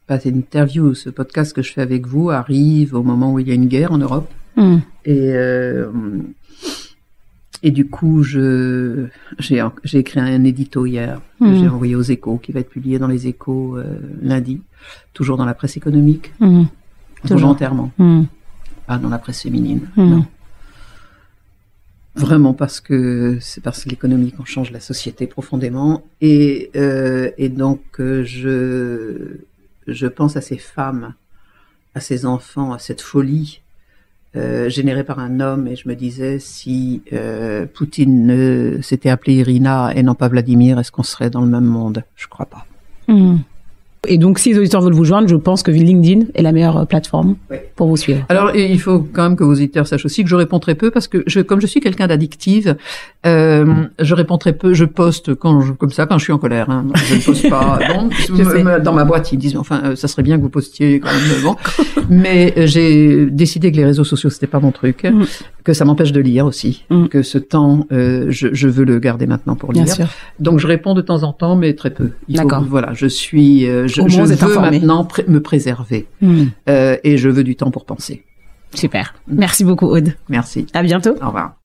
S2: pas cette interview, ce podcast que je fais avec vous arrive au moment où il y a une guerre en Europe. Et du coup, j'ai écrit un édito hier, que j'ai envoyé aux Échos, qui va être publié dans les Échos lundi, toujours dans la presse économique, volontairement, pas dans la presse féminine, non. Vraiment parce que c'est parce que l'économie qu'on change la société profondément, et donc je pense à ces femmes, à ces enfants, à cette folie générée par un homme, et je me disais, si Poutine s'était appelé Irina et non pas Vladimir, est-ce qu'on serait dans le même monde? Je crois pas.
S1: Et donc, si les auditeurs veulent vous joindre, je pense que LinkedIn est la meilleure plateforme pour vous suivre.
S2: Alors, il faut quand même que vos auditeurs sachent aussi que je réponds très peu parce que comme je suis quelqu'un d'addictive, je réponds très peu. Je poste comme ça quand je suis en colère. Hein. Je ne poste pas. Bon, dans ma boîte, ils disent enfin, ça serait bien que vous postiez quand même. Bon, mais j'ai décidé que les réseaux sociaux c'était pas mon truc, que ça m'empêche de lire aussi, que ce temps, je veux le garder maintenant pour lire. Bien sûr. Donc, je réponds de temps en temps, mais très peu.
S1: D'accord.
S2: Voilà, je suis. Je veux maintenant me préserver et je veux du temps pour penser.
S1: Super. Merci beaucoup, Aude.
S2: Merci.
S1: À bientôt.
S2: Au revoir.